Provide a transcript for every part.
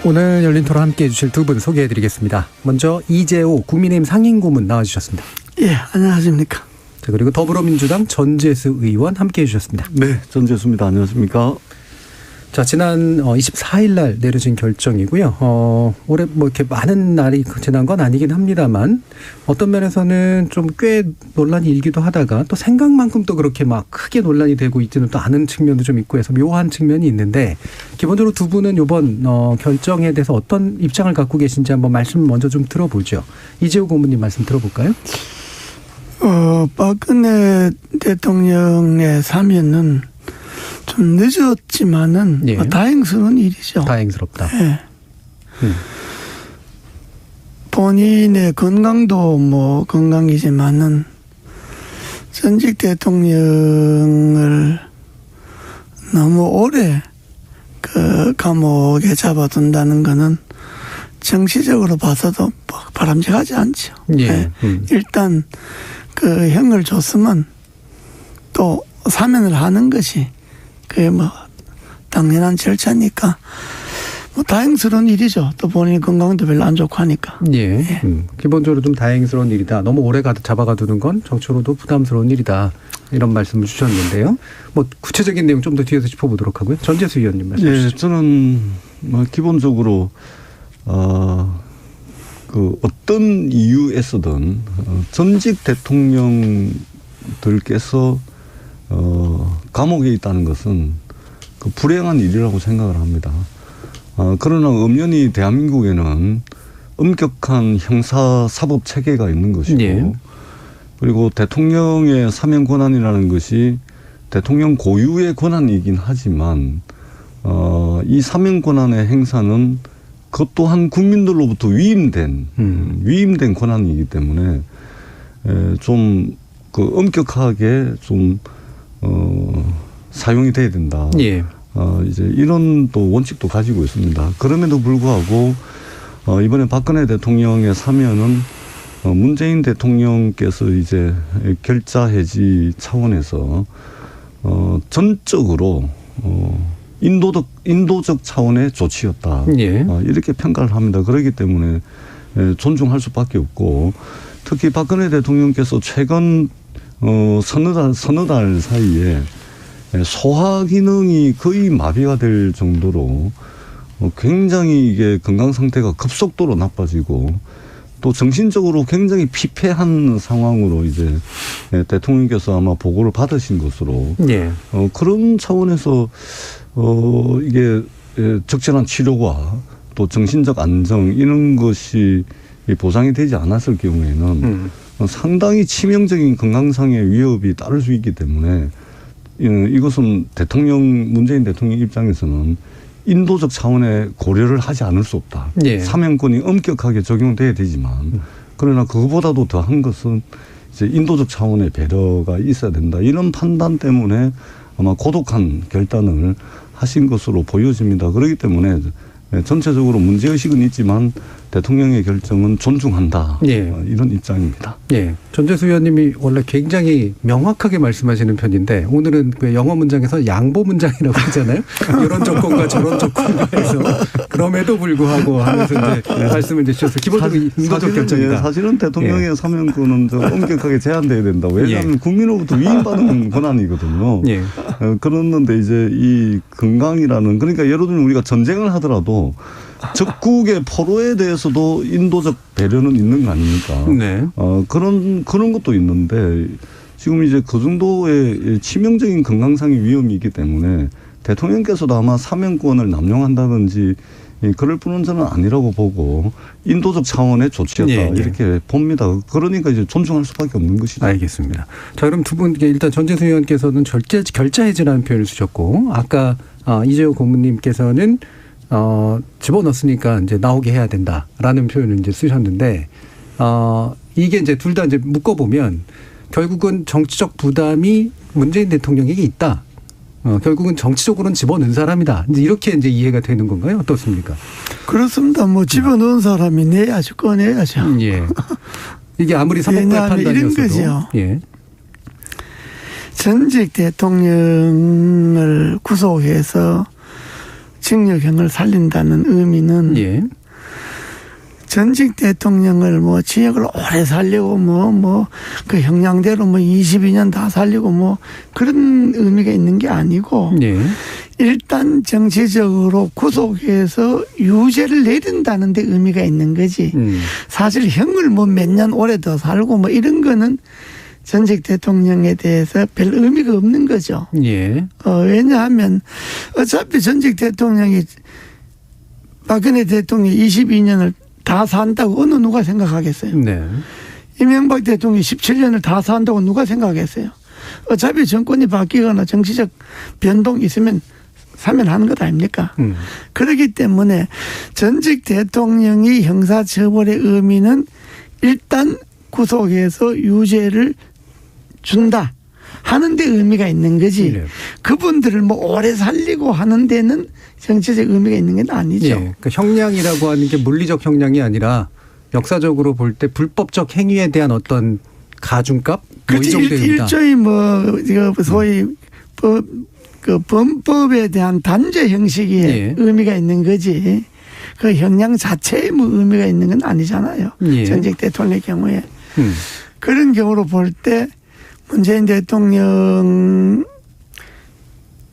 오늘 열린 토론 함께해 주실 두 분 소개해드리겠습니다. 먼저 이재호 국민의힘 상임고문 나와주셨습니다. 예, 안녕하십니까. 자, 그리고 더불어민주당 전재수 의원 함께해 주셨습니다. 네, 전재수입니다. 안녕하십니까. 자, 지난 24일 날 내려진 결정이고요. 올해 뭐 이렇게 많은 날이 지난 건 아니긴 합니다만 어떤 면에서는 좀 꽤 논란이 일기도 하다가 또 생각만큼 또 그렇게 막 크게 논란이 되고 있지는 또 않은 측면도 좀 있고 해서 묘한 측면이 있는데 기본적으로 두 분은 이번 결정에 대해서 어떤 입장을 갖고 계신지 한번 말씀 먼저 좀 들어보죠. 이재호 고문님 말씀 들어볼까요? 박근혜 대통령의 사면은 좀 늦었지만은 예. 다행스러운 일이죠. 다행스럽다. 예. 본인의 건강도 뭐 건강이지만은 전직 대통령을 너무 오래 그 감옥에 잡아둔다는 거는 정치적으로 봐서도 바람직하지 않죠. 예. 예. 일단 그 형을 줬으면 또 사면을 하는 것이 그게 뭐 당연한 절차니까 뭐 다행스러운 일이죠. 또 본인 건강도 별로 안 좋고 하니까. 예. 기본적으로 좀 다행스러운 일이다. 너무 오래 잡아가두는 건 정치로도 부담스러운 일이다. 이런 말씀을 주셨는데요. 뭐 구체적인 내용 좀 더 뒤에서 짚어보도록 하고요. 전재수 의원님 말씀 주시죠. 예, 저는 뭐 기본적으로 그 어떤 이유에서든 전직 대통령들께서 감옥에 있다는 것은 그 불행한 일이라고 생각을 합니다. 그러나 엄연히 대한민국에는 엄격한 형사 사법 체계가 있는 것이고 예. 그리고 대통령의 사면 권한이라는 것이 대통령 고유의 권한이긴 하지만 이 사면 권한의 행사는 그것 또한 국민들로부터 위임된 권한이기 때문에 좀 그 엄격하게 좀 사용이 돼야 된다. 예. 이제 이런 또 원칙도 가지고 있습니다. 그럼에도 불구하고 이번에 박근혜 대통령의 사면은 문재인 대통령께서 이제 결자 해지 차원에서 전적으로 인도적 차원의 조치였다. 예. 이렇게 평가를 합니다. 그렇기 때문에 존중할 수밖에 없고 특히 박근혜 대통령께서 최근 서너 달 사이에 소화 기능이 거의 마비가 될 정도로 굉장히 이게 건강 상태가 급속도로 나빠지고 또 정신적으로 굉장히 피폐한 상황으로 이제 대통령께서 아마 보고를 받으신 것으로 예. 그런 차원에서 이게 적절한 치료와 또 정신적 안정 이런 것이 보장이 되지 않았을 경우에는 상당히 치명적인 건강상의 위협이 따를 수 있기 때문에 이것은 문재인 대통령 입장에서는 인도적 차원의 고려를 하지 않을 수 없다. 예. 사면권이 엄격하게 적용돼야 되지만 그러나 그거보다도 더한 것은 이제 인도적 차원의 배려가 있어야 된다. 이런 판단 때문에 아마 고독한 결단을 하신 것으로 보여집니다. 그렇기 때문에 전체적으로 문제의식은 있지만 대통령의 결정은 존중한다. 예. 이런 입장입니다. 예. 전재수 의원님이 원래 굉장히 명확하게 말씀하시는 편인데 오늘은 그 영어 문장에서 양보 문장이라고 하잖아요. 이런 조건과 저런 조건과 해서 그럼에도 불구하고 하면서 이제 말씀을 주셔서 기본적으로 인도적 결정이다. 사실은 대통령의 사면권은 좀 엄격하게 제한돼야 된다. 왜냐하면 국민으로부터 위임받은 권한이거든요. 예. 그랬는데 이제 이 건강이라는 그러니까 예를 들면 우리가 전쟁을 하더라도 적국의 포로에 대해서도 인도적 배려는 있는 거 아닙니까? 네. 그런 것도 있는데 지금 이제 그 정도의 치명적인 건강상의 위험이 있기 때문에 대통령께서도 아마 사면권을 남용한다든지 그럴 뿐은 저는 아니라고 보고 인도적 차원의 조치였다. 예, 예. 이렇게 봅니다. 그러니까 이제 존중할 수밖에 없는 것이죠. 알겠습니다. 자, 그럼 두 분 일단 전재수 의원께서는 결자 해지라는 표현을 쓰셨고 아까 이재호 고문님께서는 집어넣었으니까 이제 나오게 해야 된다라는 표현을 이제 쓰셨는데, 이게 이제 둘 다 이제 묶어보면 결국은 정치적 부담이 문재인 대통령에게 있다. 결국은 정치적으로는 집어넣은 사람이다. 이제 이렇게 이제 이해가 되는 건가요? 어떻습니까? 그렇습니다. 뭐 집어넣은 사람이 내야죠. 꺼내야죠. 예. 이게 아무리 사법부의 판단이었어도. 이런 거죠. 예. 전직 대통령을 구속해서 징역형을 살린다는 의미는 예. 전직 대통령을 뭐 징역을 오래 살리고 그 형량대로 22년 다 살리고 그런 의미가 있는 게 아니고 예. 일단 정치적으로 구속해서 유죄를 내린다는 데 의미가 있는 거지. 사실 형을 몇 년 오래 더 살고 이런 거는 전직 대통령에 대해서 별 의미가 없는 거죠. 예. 왜냐하면 어차피 전직 대통령이 박근혜 대통령이 22년을 다 산다고 어느 누가 생각하겠어요. 네. 이명박 대통령이 17년을 다 산다고 누가 생각하겠어요. 어차피 정권이 바뀌거나 정치적 변동이 있으면 사면하는 것 아닙니까? 그렇기 때문에 전직 대통령이 형사처벌의 의미는 일단 구속해서 유죄를 준다 하는 데 의미가 있는 거지. 네. 그분들을 오래 살리고 하는 데는 정치적 의미가 있는 건 아니죠. 예. 그러니까 형량이라고 하는 게 물리적 형량이 아니라 역사적으로 볼 때 불법적 행위에 대한 어떤 가중값 이 정도입니다. 일종의 소위 그 범법에 대한 단죄 형식의 예. 의미가 있는 거지. 그 형량 자체에 의미가 있는 건 아니잖아요. 예. 전직 대통령의 경우에. 그런 경우로 볼 때 문재인 대통령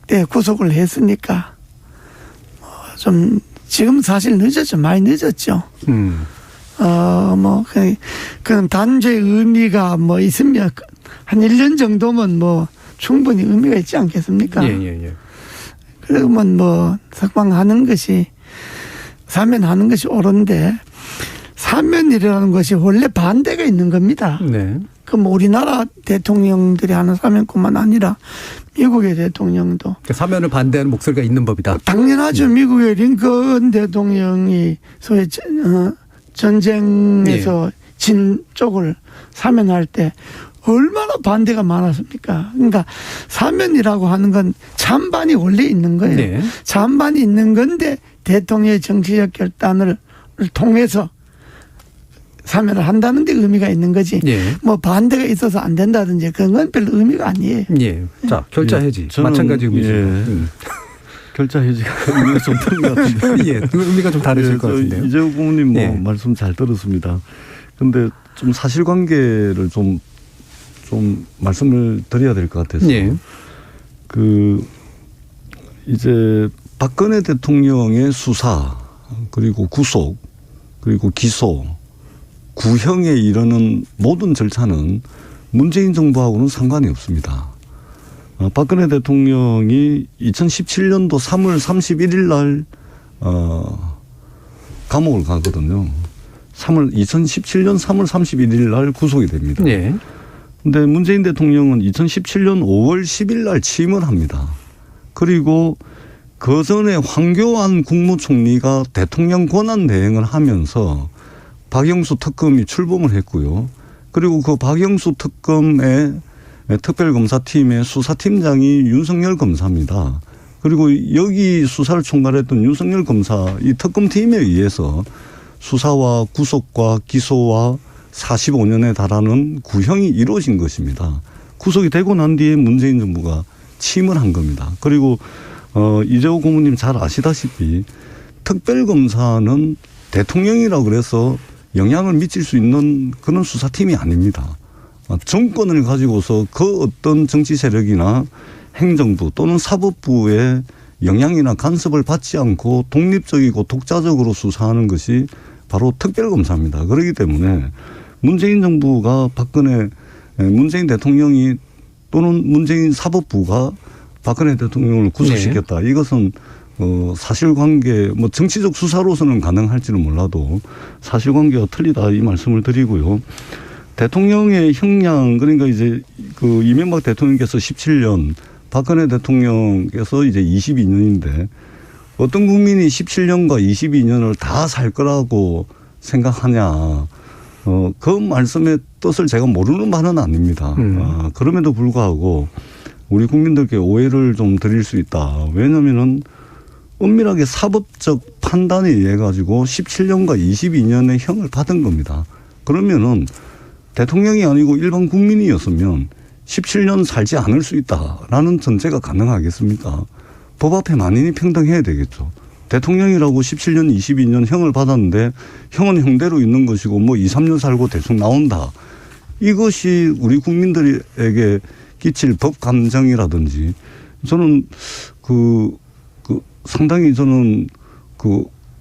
때 구속을 했으니까 좀 지금 사실 늦었죠. 많이 늦었죠. 그런 단죄 의미가 있으면 한 1년 정도면 충분히 의미가 있지 않겠습니까? 예. 그러면 석방하는 것이 사면하는 것이 옳은데 사면이라는 것이 원래 반대가 있는 겁니다. 네. 그럼 우리나라 대통령들이 하는 사면뿐만 아니라 미국의 대통령도 사면을 반대하는 목소리가 있는 법이다. 당연하죠. 미국의 링컨 대통령이 소위 전쟁에서 진 쪽을 사면할 때 얼마나 반대가 많았습니까? 그러니까 사면이라고 하는 건 찬반이 원래 있는 거예요. 네. 찬반이 있는 건데 대통령의 정치적 결단을 통해서 사면을 한다는 데 의미가 있는 거지. 예. 반대가 있어서 안 된다든지 그런 건 별 의미가 아니에요. 예. 자, 결자 해지. 저는, 마찬가지 의미죠. 결자 해지가 의미가 좀 다른 것 같은데. 예. 의미가 좀 다르실 것 같은데요. 이재호 고모님 예. 말씀 잘 들었습니다. 그런데 좀 사실관계를 좀 말씀을 드려야 될 것 같아서. 예. 이제 박근혜 대통령의 수사 그리고 구속 그리고 기소 구형에 이르는 모든 절차는 문재인 정부하고는 상관이 없습니다. 박근혜 대통령이 2017년도 3월 31일 날 감옥을 가거든요. 2017년 3월 31일 날 구속이 됩니다. 예. 근데 문재인 대통령은 2017년 5월 10일 날 취임을 합니다. 그리고 그 전에 황교안 국무총리가 대통령 권한 대행을 하면서 박영수 특검이 출범을 했고요. 그리고 그 박영수 특검의 특별검사팀의 수사팀장이 윤석열 검사입니다. 그리고 여기 수사를 총괄했던 윤석열 검사 이 특검팀에 의해서 수사와 구속과 기소와 45년에 달하는 구형이 이루어진 것입니다. 구속이 되고 난 뒤에 문재인 정부가 취임을 한 겁니다. 그리고 이재호 고모님 잘 아시다시피 특별검사는 대통령이라고 그래서 영향을 미칠 수 있는 그런 수사팀이 아닙니다. 정권을 가지고서 그 어떤 정치 세력이나 행정부 또는 사법부의 영향이나 간섭을 받지 않고 독립적이고 독자적으로 수사하는 것이 바로 특별검사입니다. 그렇기 때문에 문재인 정부가 문재인 대통령이 또는 문재인 사법부가 박근혜 대통령을 구속시켰다. 네. 이것은 사실관계 정치적 수사로서는 가능할지는 몰라도 사실관계가 틀리다 이 말씀을 드리고요. 대통령의 형량 그러니까 이제 이명박 대통령께서 17년 박근혜 대통령께서 이제 22년인데 어떤 국민이 17년과 22년을 다 살 거라고 생각하냐. 그 말씀의 뜻을 제가 모르는 바는 아닙니다. 그럼에도 불구하고 우리 국민들께 오해를 좀 드릴 수 있다. 왜냐면은 엄밀하게 사법적 판단에 의해 가지고 17년과 22년의 형을 받은 겁니다. 그러면은 대통령이 아니고 일반 국민이었으면 17년 살지 않을 수 있다라는 전제가 가능하겠습니까? 법 앞에 만인이 평등해야 되겠죠. 대통령이라고 17년, 22년 형을 받았는데 형은 형대로 있는 것이고 뭐 2, 3년 살고 대충 나온다. 이것이 우리 국민들에게 끼칠 법 감정이라든지 저는 상당히 저는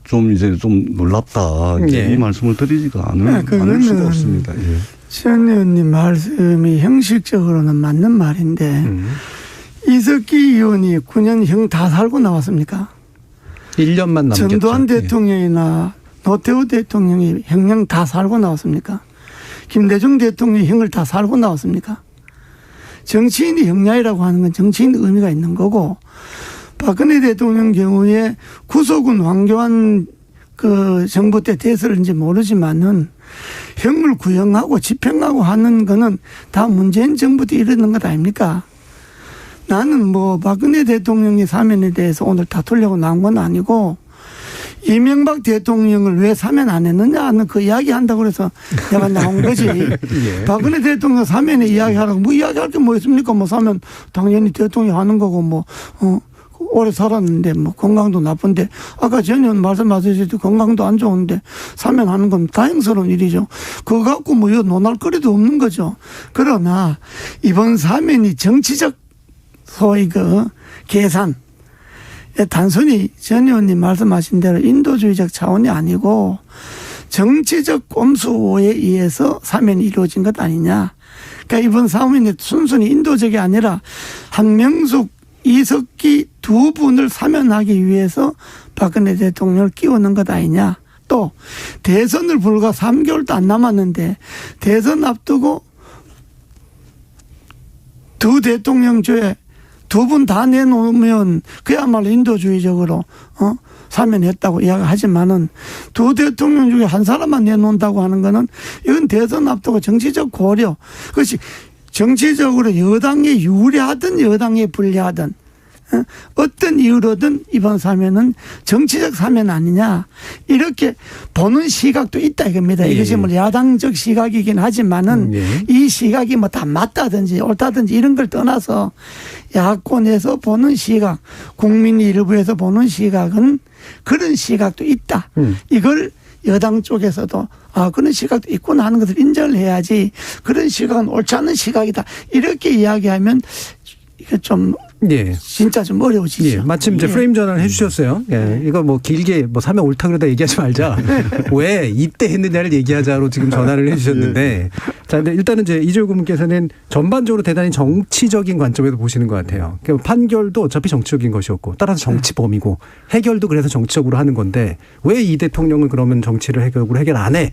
좀 놀랍다. 이 말씀을 드리지가 않을 수가 없습니다. 예. 전 의원님 말씀이 형식적으로는 맞는 말인데 이석기 의원이 9년 형 다 살고 나왔습니까? 1년만 남겼죠. 전두환 대통령이나 노태우 대통령이 형량 다 살고 나왔습니까? 김대중 대통령이 형을 다 살고 나왔습니까? 정치인이 형량이라고 하는 건 정치인 의미가 있는 거고 박근혜 대통령 경우에 구속은 황교안 정부 때 됐을지 모르지만은 형을 구형하고 집행하고 하는 거는 다 문재인 정부 때 이러는 것 아닙니까? 나는 뭐 박근혜 대통령의 사면에 대해서 오늘 다투려고 나온 건 아니고 이명박 대통령을 왜 사면 안 했느냐 하는 그 이야기 한다고 그래서 내가 나온 거지. 예. 박근혜 대통령 사면에 이야기하라고 뭐 이야기할 게 뭐 있습니까? 뭐 사면 당연히 대통령이 하는 거고 오래 살았는데 뭐 건강도 나쁜데 아까 전 의원 말씀하셨듯이 건강도 안 좋은데 사면하는 건 다행스러운 일이죠. 그거 갖고 뭐 이거 논할 거리도 없는 거죠. 그러나 이번 사면이 정치적 소위 계산 단순히 전 의원님 말씀하신 대로 인도주의적 차원이 아니고 정치적 꼼수에 의해서 사면이 이루어진 것 아니냐. 그러니까 이번 사면이 순순히 인도적이 아니라 한명숙 이석기 두 분을 사면하기 위해서 박근혜 대통령을 끼우는 것 아니냐. 또 대선을 불과 3개월도 안 남았는데 대선 앞두고 두 대통령 중에 두 분 다 내놓으면 그야말로 인도주의적으로 사면했다고 이야기하지만은 두 대통령 중에 한 사람만 내놓는다고 하는 거는 이건 대선 앞두고 정치적 고려. 그것이 정치적으로 여당에 유리하든 여당에 불리하든 어떤 이유로든 이번 사면은 정치적 사면 아니냐 이렇게 보는 시각도 있다 이겁니다. 이것이 뭐 야당적 시각이긴 하지만은 이 시각이 뭐 다 맞다든지 옳다든지 이런 걸 떠나서 야권에서 보는 시각, 국민이 일부에서 보는 시각은 그런 시각도 있다. 이걸 여당 쪽에서도 그런 시각도 있구나 하는 것을 인정을 해야지 그런 시각은 옳지 않은 시각이다. 이렇게 이야기하면 이게 좀 진짜 좀 어려워지죠. 마침 이제 프레임 전환을 해주셨어요. 이거 뭐 길게 사면 옳다 그러다 얘기하지 말자. 왜 이때 했느냐를 얘기하자로 지금 전환을 해주셨는데, 자, 근데 일단은 이제 이재호 고문께서는 전반적으로 대단히 정치적인 관점에서 보시는 것 같아요. 그러니까 판결도 어차피 정치적인 것이었고, 따라서 정치범이고, 해결도 그래서 정치적으로 하는 건데, 왜 이 대통령을 그러면 정치를 해결 안 해?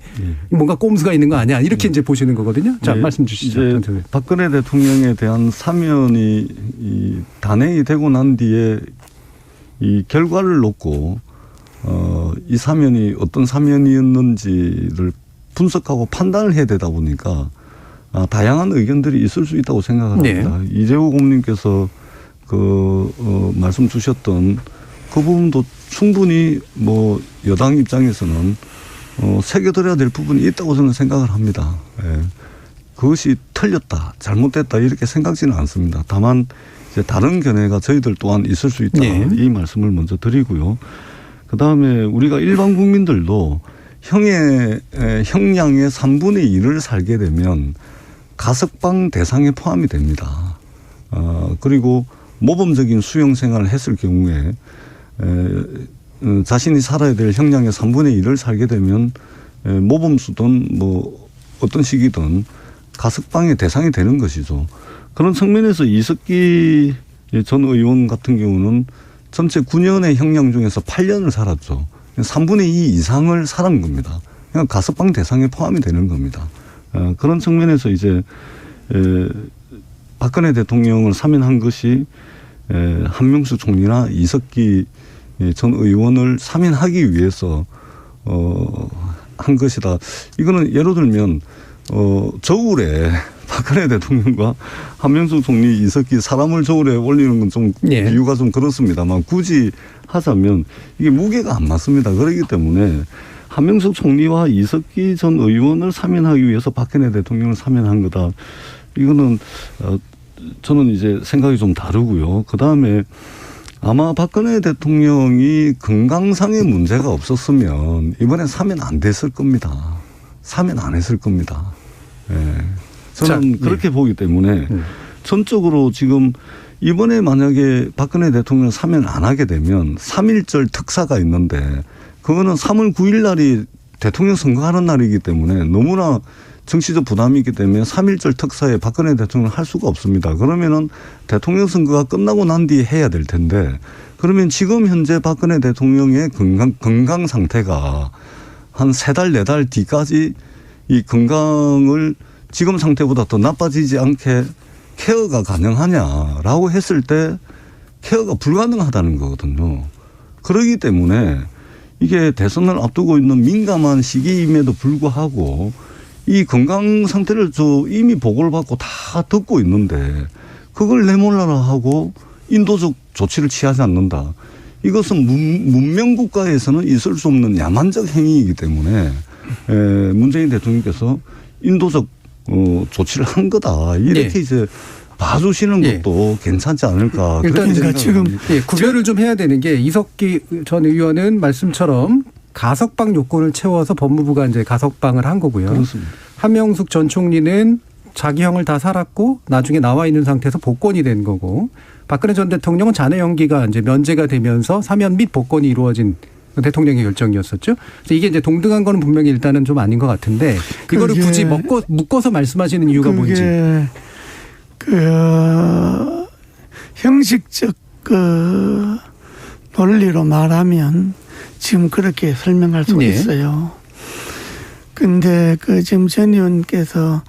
뭔가 꼼수가 있는 거 아니야? 이렇게 이제 보시는 거거든요. 자, 말씀 주시죠. 박근혜 대통령에 대한 사면이 단행이 되고 난 뒤에 이 결과를 놓고 이 사면이 어떤 사면이었는지를 분석하고 판단을 해야 되다 보니까 다양한 의견들이 있을 수 있다고 생각을 합니다. 이재호 고문님께서 말씀 주셨던 그 부분도 충분히 뭐 여당 입장에서는 새겨들어야 될 부분이 있다고 저는 생각을 합니다. 그것이 틀렸다, 잘못됐다 이렇게 생각지는 않습니다. 다만 이제 다른 견해가 저희들 또한 있을 수 있다. 이 말씀을 먼저 드리고요. 그다음에 우리가 일반 국민들도 형량의 3분의 1을 살게 되면 가석방 대상에 포함이 됩니다. 그리고 모범적인 수용 생활을 했을 경우에 자신이 살아야 될 형량의 3분의 1을 살게 되면 모범수든 뭐 어떤 시기든 가석방의 대상이 되는 것이죠. 그런 측면에서 이석기 전 의원 같은 경우는 전체 9년의 형량 중에서 8년을 살았죠. 3분의 2 이상을 살은 겁니다. 그냥 가석방 대상에 포함이 되는 겁니다. 그런 측면에서 이제 박근혜 대통령을 사면한 것이 한명숙 총리나 이석기 전 의원을 사면하기 위해서 한 것이다. 이거는 예를 들면 저울에 박근혜 대통령과 한명숙 총리, 이석기 사람을 저울에 올리는 건 좀 이유가 좀 그렇습니다만 굳이 하자면 이게 무게가 안 맞습니다. 그렇기 때문에 한명숙 총리와 이석기 전 의원을 사면하기 위해서 박근혜 대통령을 사면한 거다. 이거는 저는 이제 생각이 좀 다르고요. 그다음에 아마 박근혜 대통령이 건강상의 문제가 없었으면 이번에 사면 안 됐을 겁니다. 사면 안 했을 겁니다. 예. 저는 자, 그렇게 보기 때문에 전적으로 지금 이번에 만약에 박근혜 대통령 사면 안 하게 되면 3.1절 특사가 있는데 그거는 3월 9일 날이 대통령 선거하는 날이기 때문에 너무나 정치적 부담이 있기 때문에 3.1절 특사에 박근혜 대통령을 할 수가 없습니다. 그러면은 대통령 선거가 끝나고 난 뒤에 해야 될 텐데 그러면 지금 현재 박근혜 대통령의 건강 상태가 한 3달, 4달 뒤까지 이 건강을 지금 상태보다 더 나빠지지 않게 케어가 가능하냐라고 했을 때 케어가 불가능하다는 거거든요. 그렇기 때문에 이게 대선을 앞두고 있는 민감한 시기임에도 불구하고 이 건강 상태를 이미 보고를 받고 다 듣고 있는데 그걸 내몰라라 하고 인도적 조치를 취하지 않는다. 이것은 문명 국가에서는 있을 수 없는 야만적 행위이기 때문에 문재인 대통령께서 인도적 조치를 한 거다. 이렇게 이제 봐주시는 것도 괜찮지 않을까. 일단 그러니까 지금 구별을 좀 해야 되는 게 이석기 전 의원은 말씀처럼 가석방 요건을 채워서 법무부가 이제 가석방을 한 거고요. 그렇습니다. 한명숙 전 총리는 자기 형을 다 살았고 나중에 나와 있는 상태에서 복권이 된 거고 박근혜 전 대통령은 잔해 연기가 이제 면제가 되면서 사면 및 복권이 이루어진 대통령의 결정이었었죠. 그래서 이게 이제 동등한 거는 분명히 일단은 좀 아닌 것 같은데 이거를 굳이 묶어서 말씀하시는 이유가 뭔지. 형식적 논리로 말하면 지금 그렇게 설명할 수가 있어요. 근데 지금 전 의원께서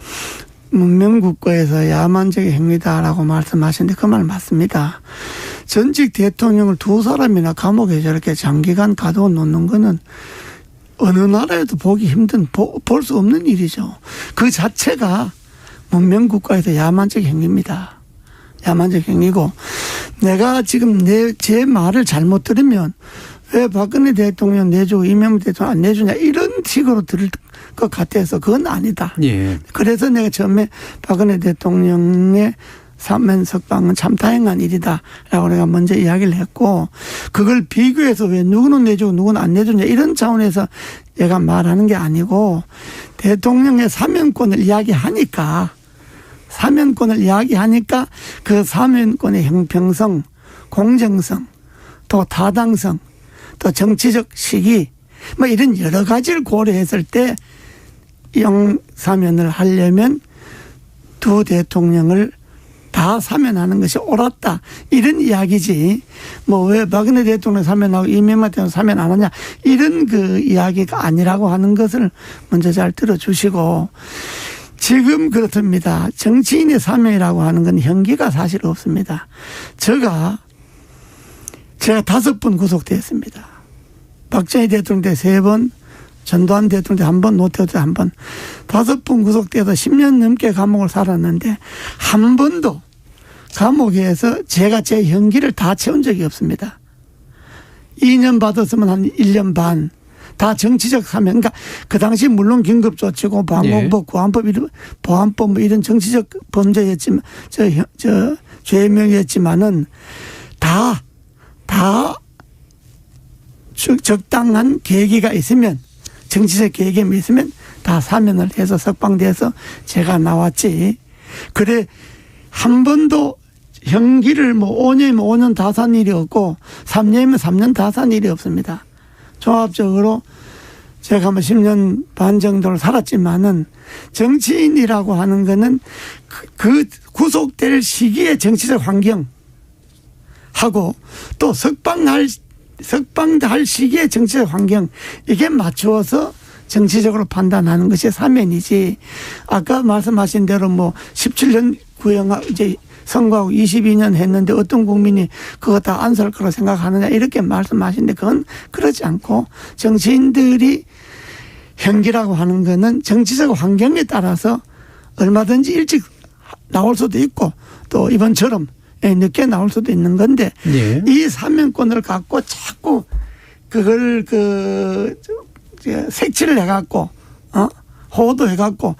문명국가에서 야만적인 행위다라고 말씀하시는데 그 말 맞습니다. 전직 대통령을 2사람이나 감옥에 저렇게 장기간 가둬 놓는 거는 어느 나라에도 보기 힘든, 볼 수 없는 일이죠. 그 자체가 문명국가에서 야만적 행위입니다. 야만적 행위고 내가 지금 제 말을 잘못 들으면 왜 박근혜 대통령 내주고 이명박 대통령 안 내주냐 이런 식으로 들을 것 같아서 그건 아니다. 예. 그래서 내가 처음에 박근혜 대통령의 사면 석방은 참 다행한 일이다라고 내가 먼저 이야기를 했고 그걸 비교해서 왜 누구는 내주고 누구는 안 내주냐 이런 차원에서 내가 말하는 게 아니고 대통령의 사면권을 이야기하니까 그 사면권의 형평성, 공정성, 또 타당성, 또 정치적 시기 뭐 이런 여러 가지를 고려했을 때 영사면을 하려면 두 대통령을 다 사면하는 것이 옳았다. 이런 이야기지. 뭐 왜 박근혜 대통령 사면하고 이명박 대통령 사면 안 하냐. 이런 이야기가 아니라고 하는 것을 먼저 잘 들어주시고 지금 그렇습니다. 정치인의 사면이라고 하는 건 형기가 사실 없습니다. 제가 5번 구속됐습니다. 박정희 대통령 때 3번, 전두환 대통령 때 1번, 노태우 때 1번. 5번 구속돼서 10년 넘게 감옥을 살았는데 한 번도 감옥에서 제가 제 형기를 다 채운 적이 없습니다. 2년 받았으면 한 1년 반. 다 정치적 사면. 그러니까 그 당시 물론 긴급조치고 방공법, 구한법, 보안법 뭐 이런 정치적 범죄였지만, 죄명이었지만은 다 적당한 계기가 있으면 정치적 계획이 있으면 다 사면을 해서 석방돼서 제가 나왔지. 그래 한 번도 형기를 5년이면 5년 다 산 일이 없고 3년이면 3년 다 산 일이 없습니다. 종합적으로 제가 10년 반 정도를 살았지만은 정치인이라고 하는 거는 그 구속될 시기의 정치적 환경 하고 또 석방할 시기의 정치적 환경 이게 맞추어서 정치적으로 판단하는 것이 사면이지. 아까 말씀하신 대로 17년 구형하고 이제 선거하고 22년 했는데 어떤 국민이 그거 다 안 살 거라고 생각하느냐 이렇게 말씀하시는데 그건 그렇지 않고 정치인들이 형기라고 하는 거는 정치적 환경에 따라서 얼마든지 일찍 나올 수도 있고 또 이번처럼 늦게 나올 수도 있는 건데 예. 이 사면권을 갖고 자꾸 그걸 색칠을 해갖고 호도해갖고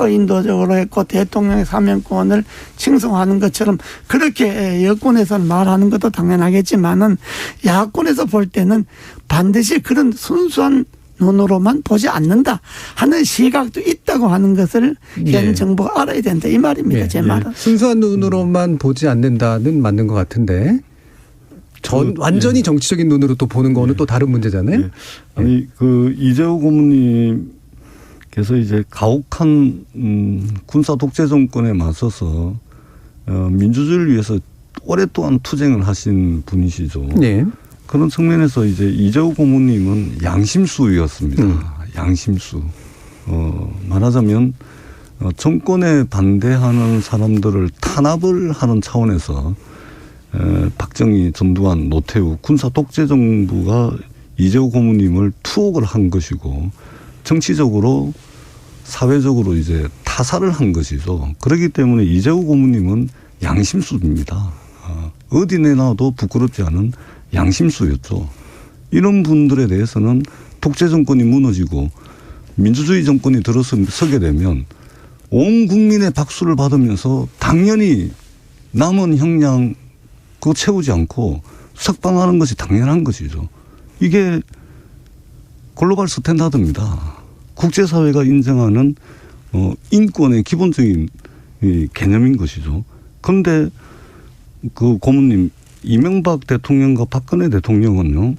인도적으로 했고 대통령의 사면권을 칭송하는 것처럼 그렇게 여권에서는 말하는 것도 당연하겠지만은 야권에서 볼 때는 반드시 그런 순수한 눈으로만 보지 않는다 하는 시각도 있다고 하는 것을 현 정부가 알아야 된다 이 말입니다. 제 말은. 순수한 눈으로만 보지 않는다는 맞는 것 같은데 완전히 정치적인 눈으로 또 보는 거는 또 다른 문제잖아요. 아니 이재호 고문님께서 이제 가혹한 군사 독재 정권에 맞서서 민주주의를 위해서 오랫동안 투쟁을 하신 분이시죠. 네. 그런 측면에서 이제 이재호 고문님은 양심수였습니다. 양심수. 말하자면 정권에 반대하는 사람들을 탄압을 하는 차원에서 박정희, 전두환, 노태우 군사 독재 정부가 이재호 고문님을 투옥을 한 것이고 정치적으로 사회적으로 이제 타살을 한 것이죠. 그렇기 때문에 이재호 고문님은 양심수입니다. 어디 내놔도 부끄럽지 않은 양심수였죠. 이런 분들에 대해서는 독재 정권이 무너지고 민주주의 정권이 들어서게 되면 온 국민의 박수를 받으면서 당연히 남은 형량 그거 채우지 않고 석방하는 것이 당연한 것이죠. 이게 글로벌 스탠다드입니다. 국제사회가 인정하는 인권의 기본적인 개념인 것이죠. 그런데 그 고문님 이명박 대통령과 박근혜 대통령은요.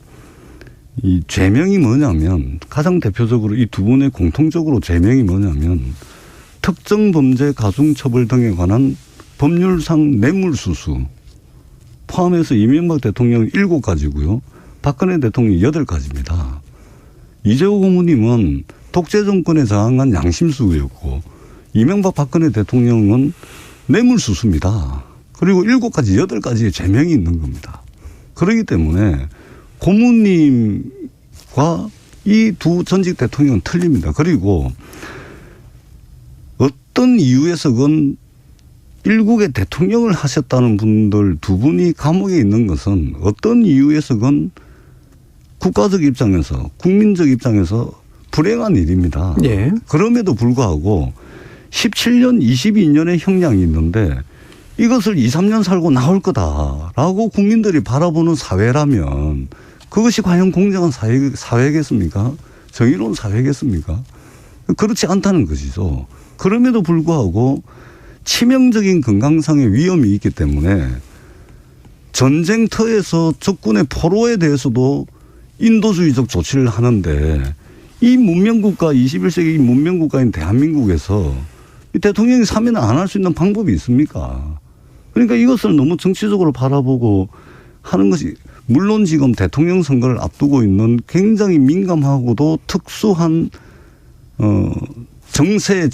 이 죄명이 뭐냐면 가장 대표적으로 이 두 분의 공통적으로 죄명이 뭐냐면 특정 범죄 가중처벌 등에 관한 법률상 뇌물수수 포함해서 이명박 대통령 7가지고요. 박근혜 대통령 8가지입니다. 이재호 고문님은 독재 정권에 저항한 양심수였고 이명박 박근혜 대통령은 뇌물수수입니다. 그리고 7가지, 8가지의 죄명이 있는 겁니다. 그렇기 때문에 고문님과 이 두 전직 대통령은 틀립니다. 그리고 어떤 이유에서건 일국의 대통령을 하셨다는 분들 두 분이 감옥에 있는 것은 어떤 이유에서건 국가적 입장에서 국민적 입장에서 불행한 일입니다. 예. 그럼에도 불구하고 17년, 22년의 형량이 있는데 이것을 2, 3년 살고 나올 거다라고 국민들이 바라보는 사회라면 그것이 과연 공정한 사회겠습니까? 정의로운 사회겠습니까? 그렇지 않다는 것이죠. 그럼에도 불구하고 치명적인 건강상의 위험이 있기 때문에 전쟁터에서 적군의 포로에 대해서도 인도주의적 조치를 하는데 이 문명국가 21세기 문명국가인 대한민국에서 이 대통령이 사면을 안 할 수 있는 방법이 있습니까? 그러니까 이것을 너무 정치적으로 바라보고 하는 것이 물론 지금 대통령 선거를 앞두고 있는 굉장히 민감하고도 특수한 정세에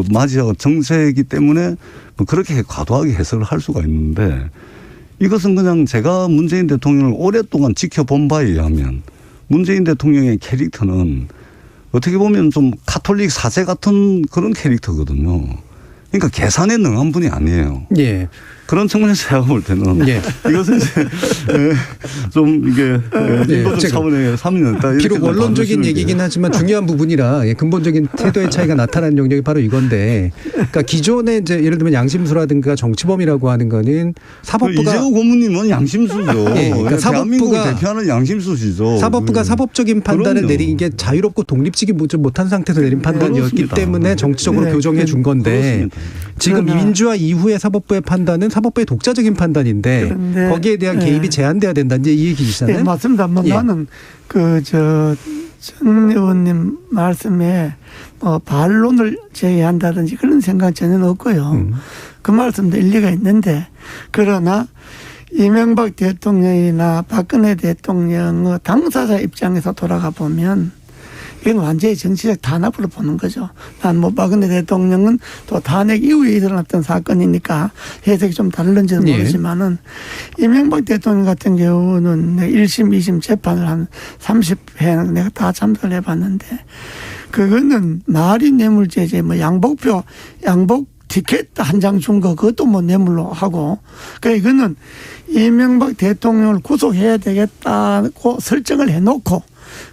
맞이하고 정세이기 때문에 뭐 그렇게 과도하게 해석을 할 수가 있는데 이것은 그냥 제가 문재인 대통령을 오랫동안 지켜본 바에 의하면 문재인 대통령의 캐릭터는 어떻게 보면 좀 가톨릭 사제 같은 그런 캐릭터거든요. 그러니까 계산에 능한 분이 아니에요. 예. 그런 측면에서 제가 볼 때는 이것은 이제 좀 이게 인도적 차원의 3년이었다. 비록 원론적인 얘기긴 하지만 중요한 부분이라 근본적인 태도의 차이가 나타나는 영역이 바로 이건데, 그러니까 기존에 이제 예를 들면 양심수라든가 정치범이라고 하는 거는 사법부가 이재호 고문님은 양심수죠. 그러니까 사법부가 대표하는 양심수시죠. 사법부가 사법적인 판단을 내린 게 자유롭고 독립적이 못한 상태에서 내린 판단이었기 그렇습니다. 때문에 정치적으로 교정해 준 건데 지금 민주화 이후의 사법부의 판단은 사법부의 독자적인 판단인데 거기에 대한 개입이 제한돼야 된다. 이제 이 얘기시잖아요. 네, 맞습니다. 나는 전 의원님 말씀에 반론을 제기한다든지 그런 생각 전혀 없고요. 그 말씀도 일리가 있는데 그러나 이명박 대통령이나 박근혜 대통령의 당사자 입장에서 돌아가 보면 이건 완전히 정치적 탄압으로 보는 거죠. 난 박근혜 대통령은 또 탄핵 이후에 일어났던 사건이니까 해석이 좀 다른지는 모르지만은 이명박 대통령 같은 경우는 1심, 2심 재판을 한 30회 내가 다 참석을 해봤는데 그거는 말이 뇌물죄제 양복 티켓 한 장 준 거 그것도 뇌물로 하고 그러니까 이거는 이명박 대통령을 구속해야 되겠다고 설정을 해놓고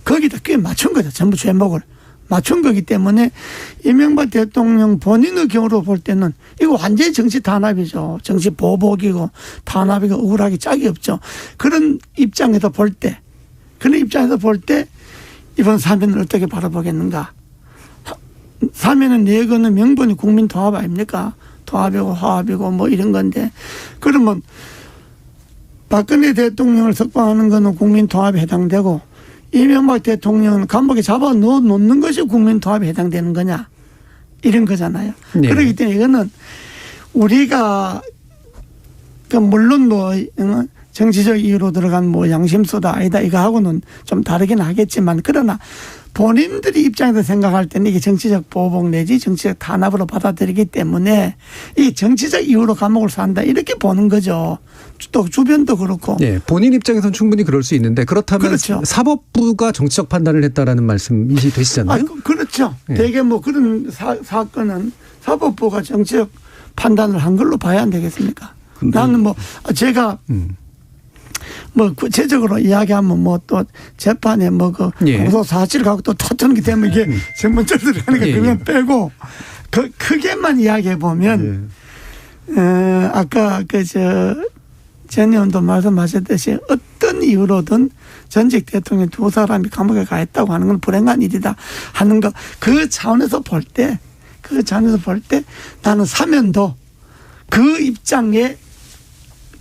거기다 꽤 맞춘 거죠. 전부 죄목을. 맞춘 거기 때문에 이명박 대통령 본인의 경우로 볼 때는 이거 완전히 정치 탄압이죠. 정치 보복이고 탄압이고 억울하기 짝이 없죠. 그런 입장에서 볼 때 이번 사면을 어떻게 바라보겠는가. 사면은 내거는 명분이 국민 통합 아닙니까? 통합이고 화합이고 뭐 이런 건데 그러면 박근혜 대통령을 석방하는 거는 국민 통합에 해당되고 이명박 대통령은 감옥에 잡아 넣어 놓는 것이 국민 통합에 해당되는 거냐 이런 거잖아요. 네. 그렇기 때문에 이거는 우리가 물론 뭐 정치적 이유로 들어간 뭐 양심수다 아니다 이거하고는 좀 다르긴 하겠지만 그러나 본인들이 입장에서 생각할 때는 이게 정치적 보복 내지 정치적 탄압으로 받아들이기 때문에 이 정치적 이유로 감옥을 산다 이렇게 보는 거죠. 또 주변도 그렇고. 네, 본인 입장에서는 충분히 그럴 수 있는데 그렇다면 그렇죠. 사법부가 정치적 판단을 했다라는 말씀이 되시잖아요. 그렇죠. 네. 대개 뭐 그런 사건은 사법부가 정치적 판단을 한 걸로 봐야 안 되겠습니까? 나는 뭐 제가 뭐 구체적으로 이야기하면 뭐 또 재판에 뭐 그 예. 공소 사실 갖고 또 터트는 게 되면 이게 전문적으로 들어가니까 예. 그건 빼고 그 크게만 이야기해 보면 아까 전 의원도 말씀하셨듯이 어떤 이유로든 전직 대통령 두 사람이 감옥에 가 있다고 하는 건 불행한 일이다 하는 거 그 차원에서 볼 때 나는 사면도 그 입장에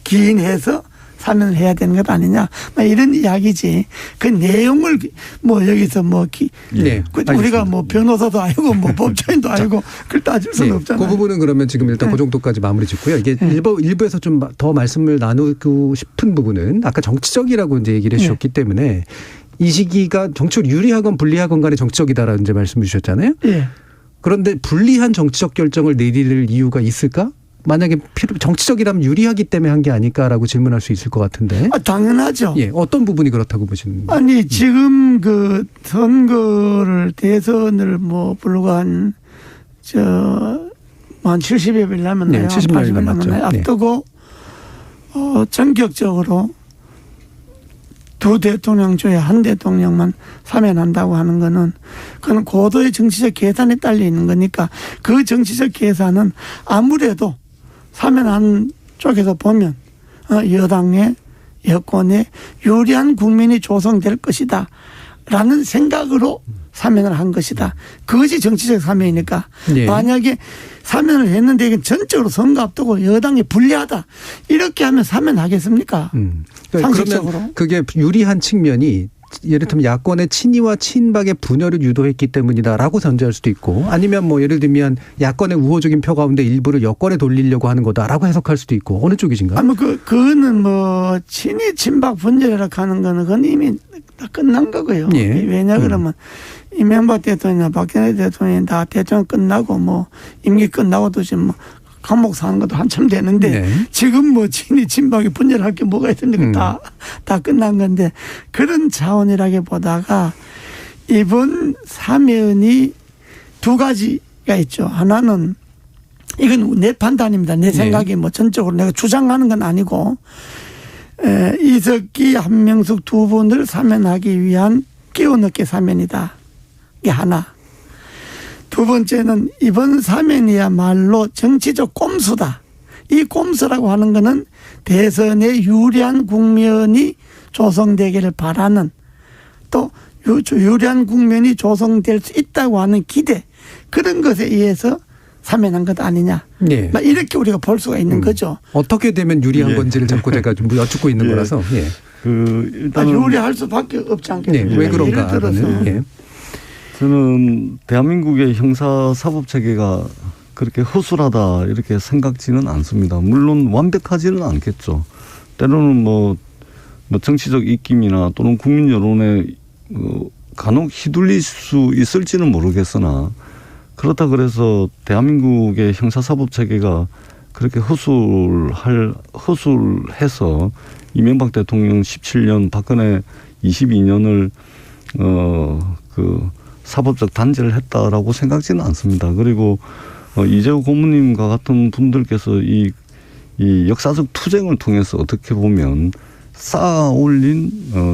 기인해서 사면을 해야 되는 것 아니냐 이런 이야기지. 그 내용을 뭐 여기서 뭐 네, 우리가 뭐 변호사도 아니고 뭐 법조인도 아니고 그걸 따질 수는 네, 없잖아요. 그 부분은 그러면 지금 일단 그 정도까지 마무리 짓고요. 이게 일부에서 좀 더 말씀을 나누고 싶은 부분은 아까 정치적이라고 이제 얘기를 해주셨기 때문에 이 시기가 정치적으로 유리하건 불리하건 간에 정치적이다라는 이제 말씀을 주셨잖아요. 예. 그런데 불리한 정치적 결정을 내릴 이유가 있을까? 만약에 정치적이라면 유리하기 때문에 한 게 아닐까라고 질문할 수 있을 것 같은데. 당연하죠. 예, 어떤 부분이 그렇다고 보시는? 아니 지금 그 선거를 대선을 뭐 불과 한 70여 일 남았나요? 네, 70일 남았죠. 네. 앞두고 전격적으로 두 대통령 중에 한 대통령만 사면한다고 하는 거는 그건 고도의 정치적 계산에 딸려 있는 거니까 그 정치적 계산은 아무래도 사면한 쪽에서 보면 여당의 여권에 유리한 국민이 조성될 것이다 라는 생각으로 사면을 한 것이다. 그것이 정치적 사면이니까 네. 만약에 사면을 했는데 이게 전적으로 선거 앞두고 여당이 불리하다 이렇게 하면 사면하겠습니까? 상식적으로. 그러면 그게 유리한 측면이 예를 들면 야권의 친이와 친박의 분열을 유도했기 때문이다라고 전제할 수도 있고 아니면 뭐 예를 들면 야권의 우호적인 표 가운데 일부를 여권에 돌리려고 하는 거다라고 해석할 수도 있고 어느 쪽이신가요? 아니 그거는 뭐 친이 친박 분열이라고 하는 거는 그건 이미 다 끝난 거고요. 예. 왜냐 그러면 이명박 대통령이나 박근혜 대통령이 다 대통령 끝나고 뭐 임기 끝나고도 지금 뭐 감옥 사는 것도 한참 되는데 네. 지금 뭐 친이 친박이 분열할 게 뭐가 있습니까? 다 끝난 건데 그런 차원이라기보다가 이번 사면이 두 가지가 있죠. 하나는 이건 내 판단입니다. 내 생각이 뭐 전적으로 내가 주장하는 건 아니고 이석기 한명숙 두 분을 사면하기 위한 끼워넣기 사면이다. 이게 하나. 두 번째는 이번 사면이야말로 정치적 꼼수다. 이 꼼수라고 하는 것은 대선에 유리한 국면이 조성되기를 바라는 또 유리한 국면이 조성될 수 있다고 하는 기대 그런 것에 의해서 사면한 것 아니냐. 네. 이렇게 우리가 볼 수가 있는 거죠. 어떻게 되면 유리한 예. 건지를 자꾸 제가 좀 여쭙고 있는 거라서. 예. 일단은 유리할 수밖에 없지 않겠습니까? 네. 왜 그런가? 예를 들어서 예. 저는 대한민국의 형사사법 체계가 그렇게 허술하다 이렇게 생각지는 않습니다. 물론 완벽하지는 않겠죠. 때로는 뭐 정치적 입김이나 또는 국민 여론에 간혹 휘둘릴 수 있을지는 모르겠으나 그렇다 그래서 대한민국의 형사사법 체계가 그렇게 허술해서 이명박 대통령 17년 박근혜 22년을 사법적 단죄를 했다라고 생각지는 않습니다. 그리고 이재호 고모님과 같은 분들께서 이 역사적 투쟁을 통해서 어떻게 보면 쌓아 올린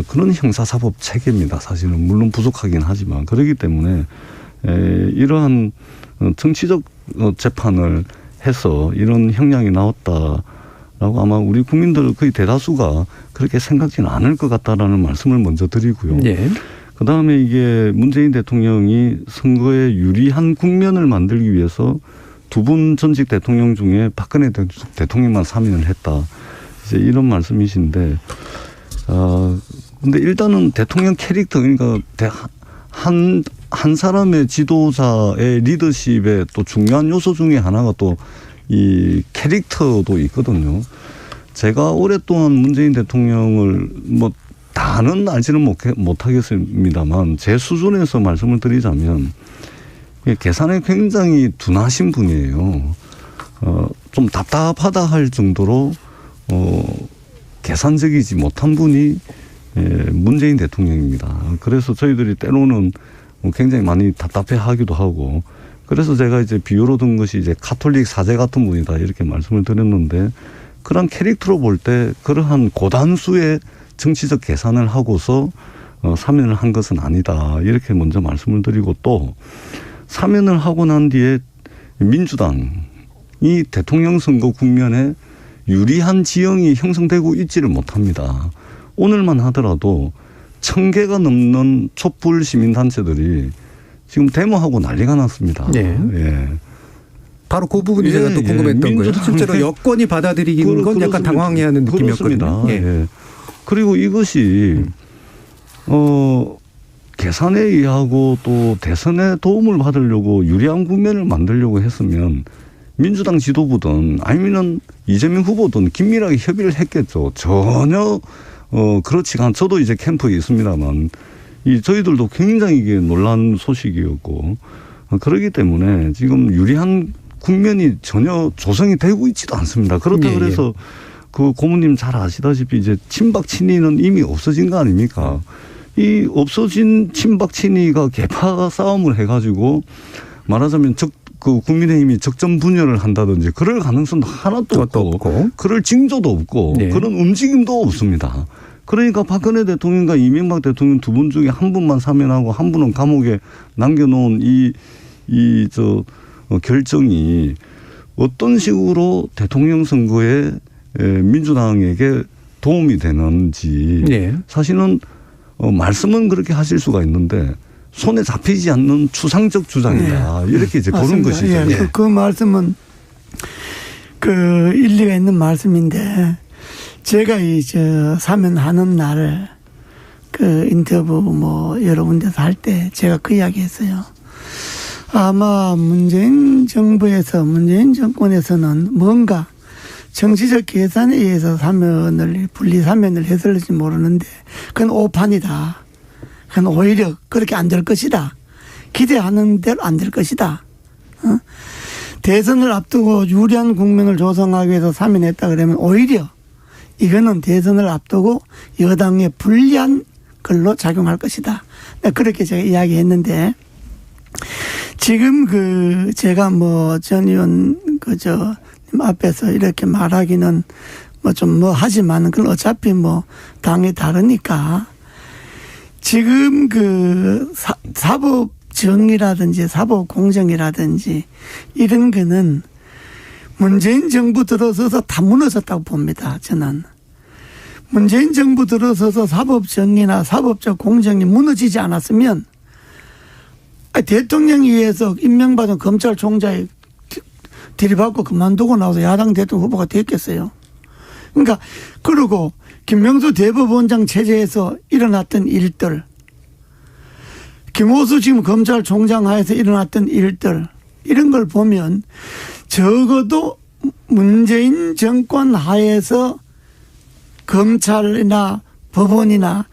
그런 형사사법 체계입니다. 사실은 물론 부족하긴 하지만 그렇기 때문에 이러한 정치적 재판을 해서 이런 형량이 나왔다라고 아마 우리 국민들 거의 대다수가 그렇게 생각지는 않을 것 같다라는 말씀을 먼저 드리고요. 예. 그다음에 이게 문재인 대통령이 선거에 유리한 국면을 만들기 위해서 두 분 전직 대통령 중에 박근혜 대통령만 사면을 했다. 이제 이런 말씀이신데, 근데 일단은 대통령 캐릭터, 그러니까 한 사람의 지도자의 리더십의 또 중요한 요소 중에 하나가 또 이 캐릭터도 있거든요. 제가 오랫동안 문재인 대통령을 뭐 다는 알지는 못하겠습니다만 제 수준에서 말씀을 드리자면 계산에 굉장히 둔하신 분이에요. 좀 답답하다 할 정도로 계산적이지 못한 분이 문재인 대통령입니다. 그래서 저희들이 때로는 굉장히 많이 답답해하기도 하고, 그래서 제가 이제 비유로 든 것이 이제 가톨릭 사제 같은 분이다 이렇게 말씀을 드렸는데, 그런 캐릭터로 볼 때 그러한 고단수의 정치적 계산을 하고서 사면을 한 것은 아니다 이렇게 먼저 말씀을 드리고, 또 사면을 하고 난 뒤에 민주당이 대통령 선거 국면에 유리한 지형이 형성되고 있지를 못합니다. 오늘만 하더라도 1000개가 넘는 촛불 시민단체들이 지금 데모하고 난리가 났습니다. 네. 예. 바로 그 부분이 제가 또 궁금했던 거예요. 실제로 여권이 받아들이기는 건 약간 당황해하는 느낌이었거든요. 예. 예. 그리고 이것이 계산에 의하고 또 대선에 도움을 받으려고 유리한 국면을 만들려고 했으면 민주당 지도부든 아니면 이재명 후보든 긴밀하게 협의를 했겠죠. 전혀 그렇지가 않. 저도 이제 캠프에 있습니다만 저희들도 굉장히 이게 놀란 소식이었고, 그렇기 때문에 지금 유리한 국면이 전혀 조성이 되고 있지도 않습니다. 그렇다 그래서 그 고모님 잘 아시다시피 이제 친박 친이는 이미 없어진 거 아닙니까? 이 없어진 친박 친이가 개파 싸움을 해가지고 말하자면 그 국민의힘이 적정 분열을 한다든지 그럴 가능성도 하나도 없고 그럴 징조도 없고 그런 움직임도 없습니다. 그러니까 박근혜 대통령과 이명박 대통령 두 분 중에 한 분만 사면하고 한 분은 감옥에 남겨놓은 결정이 어떤 식으로 대통령 선거에 민주당에게 도움이 되는지 사실은 말씀은 그렇게 하실 수가 있는데 손에 잡히지 않는 추상적 주장이다. 이렇게 이제 보는 것이죠. 예. 그 말씀은 일리가 있는 말씀인데, 제가 사면하는 날을 인터뷰 여러 군데서 할 때 제가 그 이야기 했어요. 아마 문재인 정부에서, 문재인 정권에서는 뭔가 정치적 계산에 의해서 분리 사면을 했을지 모르는데, 그건 오판이다. 그건 오히려 그렇게 안 될 것이다. 기대하는 대로 안 될 것이다. 대선을 앞두고 유리한 국면을 조성하기 위해서 사면했다 그러면 오히려 이거는 대선을 앞두고 여당에 불리한 걸로 작용할 것이다. 그렇게 제가 이야기했는데, 지금 제가 전 의원 앞에서 이렇게 말하기는 하지만은 그건 어차피 당이 다르니까, 지금 사법 정의라든지 사법 공정이라든지 이런 거는 문재인 정부 들어서서 다 무너졌다고 봅니다. 저는 문재인 정부 들어서서 사법 정의나 사법적 공정이 무너지지 않았으면 대통령에 의해서 임명받은 검찰총장이 들이받고 그만두고 나와서 야당 대통령 후보가 됐겠어요. 그러니까 그리고 김명수 대법원장 체제에서 일어났던 일들, 김호수 지금 검찰총장 하에서 일어났던 일들, 이런 걸 보면 적어도 문재인 정권 하에서 검찰이나 법원이나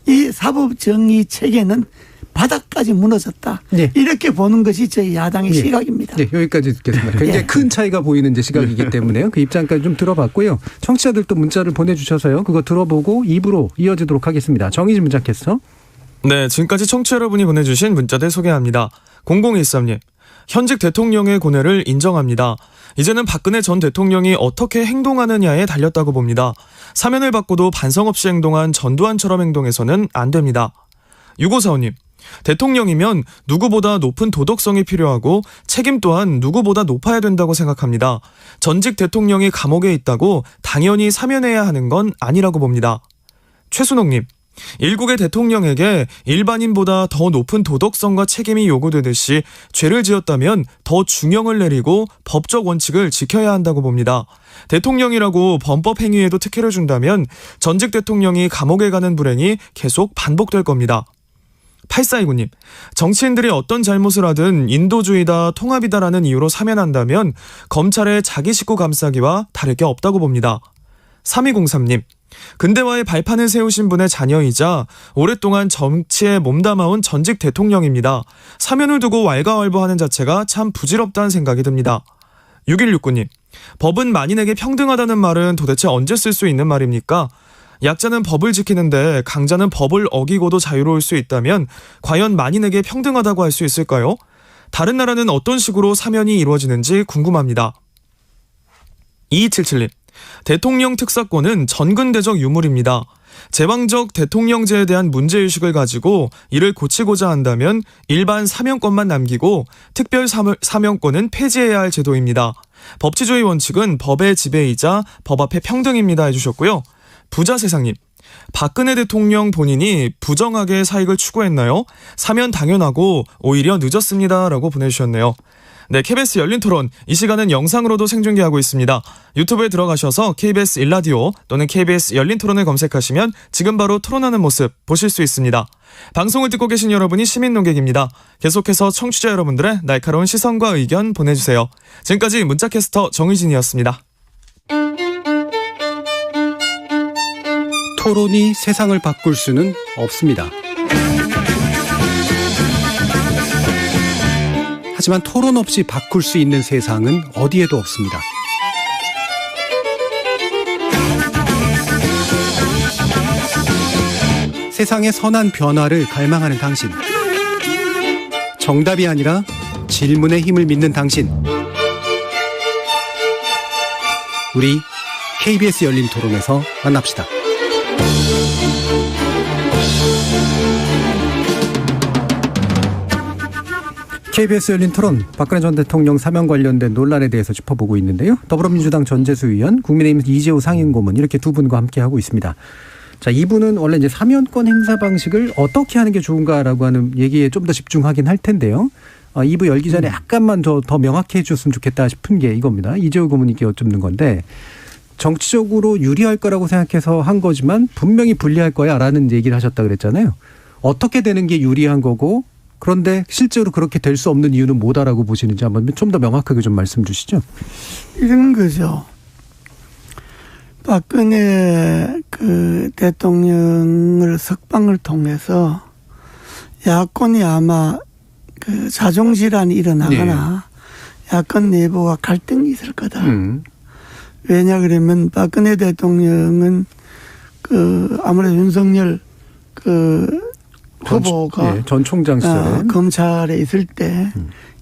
이 사법정의 체계는 바닥까지 무너졌다. 이렇게 보는 것이 저희 야당의 시각입니다. 여기까지 듣겠습니다. 굉장히 큰 차이가 보이는 시각이기 때문에요. 그 입장까지 좀 들어봤고요. 청취자들도 문자를 보내주셔서요. 그거 들어보고 2부로 이어지도록 하겠습니다. 정의진 문자캐스터. 네, 지금까지 청취자 여러분이 보내주신 문자들 소개합니다. 0013님. 현직 대통령의 고뇌를 인정합니다. 이제는 박근혜 전 대통령이 어떻게 행동하느냐에 달렸다고 봅니다. 사면을 받고도 반성 없이 행동한 전두환처럼 행동해서는 안 됩니다. 6545님. 대통령이면 누구보다 높은 도덕성이 필요하고 책임 또한 누구보다 높아야 된다고 생각합니다. 전직 대통령이 감옥에 있다고 당연히 사면해야 하는 건 아니라고 봅니다. 최순옥님, 일국의 대통령에게 일반인보다 더 높은 도덕성과 책임이 요구되듯이 죄를 지었다면 더 중형을 내리고 법적 원칙을 지켜야 한다고 봅니다. 대통령이라고 범법 행위에도 특혜를 준다면 전직 대통령이 감옥에 가는 불행이 계속 반복될 겁니다. 8429님, 정치인들이 어떤 잘못을 하든 인도주의다, 통합이다라는 이유로 사면한다면 검찰의 자기 식구 감싸기와 다를 게 없다고 봅니다. 3203님, 근대화의 발판을 세우신 분의 자녀이자 오랫동안 정치에 몸담아온 전직 대통령입니다. 사면을 두고 왈가왈부하는 자체가 참 부질없다는 생각이 듭니다. 6169님, 법은 만인에게 평등하다는 말은 도대체 언제 쓸 수 있는 말입니까? 약자는 법을 지키는데 강자는 법을 어기고도 자유로울 수 있다면 과연 만인에게 평등하다고 할 수 있을까요? 다른 나라는 어떤 식으로 사면이 이루어지는지 궁금합니다. 2277님, 대통령 특사권은 전근대적 유물입니다. 제왕적 대통령제에 대한 문제의식을 가지고 이를 고치고자 한다면 일반 사면권만 남기고 특별 사면권은 폐지해야 할 제도입니다. 법치주의 원칙은 법의 지배이자 법 앞에 평등입니다 해주셨고요. 부자세상님, 박근혜 대통령 본인이 부정하게 사익을 추구했나요? 사면 당연하고 오히려 늦었습니다 라고 보내주셨네요. 네, KBS 열린토론, 이 시간은 영상으로도 생중계하고 있습니다. 유튜브에 들어가셔서 KBS 일라디오 또는 KBS 열린토론을 검색하시면 지금 바로 토론하는 모습 보실 수 있습니다. 방송을 듣고 계신 여러분이 시민 논객입니다. 계속해서 청취자 여러분들의 날카로운 시선과 의견 보내주세요. 지금까지 문자캐스터 정의진이었습니다. 토론이 세상을 바꿀 수는 없습니다. 하지만 토론 없이 바꿀 수 있는 세상은 어디에도 없습니다. 세상의 선한 변화를 갈망하는 당신. 정답이 아니라 질문의 힘을 믿는 당신. 우리 KBS 열린 토론에서 만납시다. KBS 열린 토론, 박근혜 전 대통령 사면 관련된 논란에 대해서 짚어보고 있는데요. 더불어민주당 전재수 의원, 국민의힘 이재호 상임고문 이렇게 두 분과 함께하고 있습니다. 자, 이분은 원래 이제 사면권 행사 방식을 어떻게 하는 게 좋은가라고 하는 얘기에 좀 더 집중하긴 할 텐데요. 2부 열기 전에 약간만 더 명확히 해줬으면 좋겠다 싶은 게 이겁니다. 이재호 고문님께 여쭙는 건데, 정치적으로 유리할 거라고 생각해서 한 거지만 분명히 불리할 거야라는 얘기를 하셨다 그랬잖아요. 어떻게 되는 게 유리한 거고, 그런데 실제로 그렇게 될 수 없는 이유는 뭐다라고 보시는지 한번 좀 더 명확하게 좀 말씀 주시죠. 이런 거죠. 박근혜 대통령을 석방을 통해서 야권이 아마 자존질환이 일어나거나 야권 내부가 갈등이 있을 거다. 왜냐 그러면 박근혜 대통령은 아무래도 윤석열 후보가 전 총장 시절에 검찰에 있을 때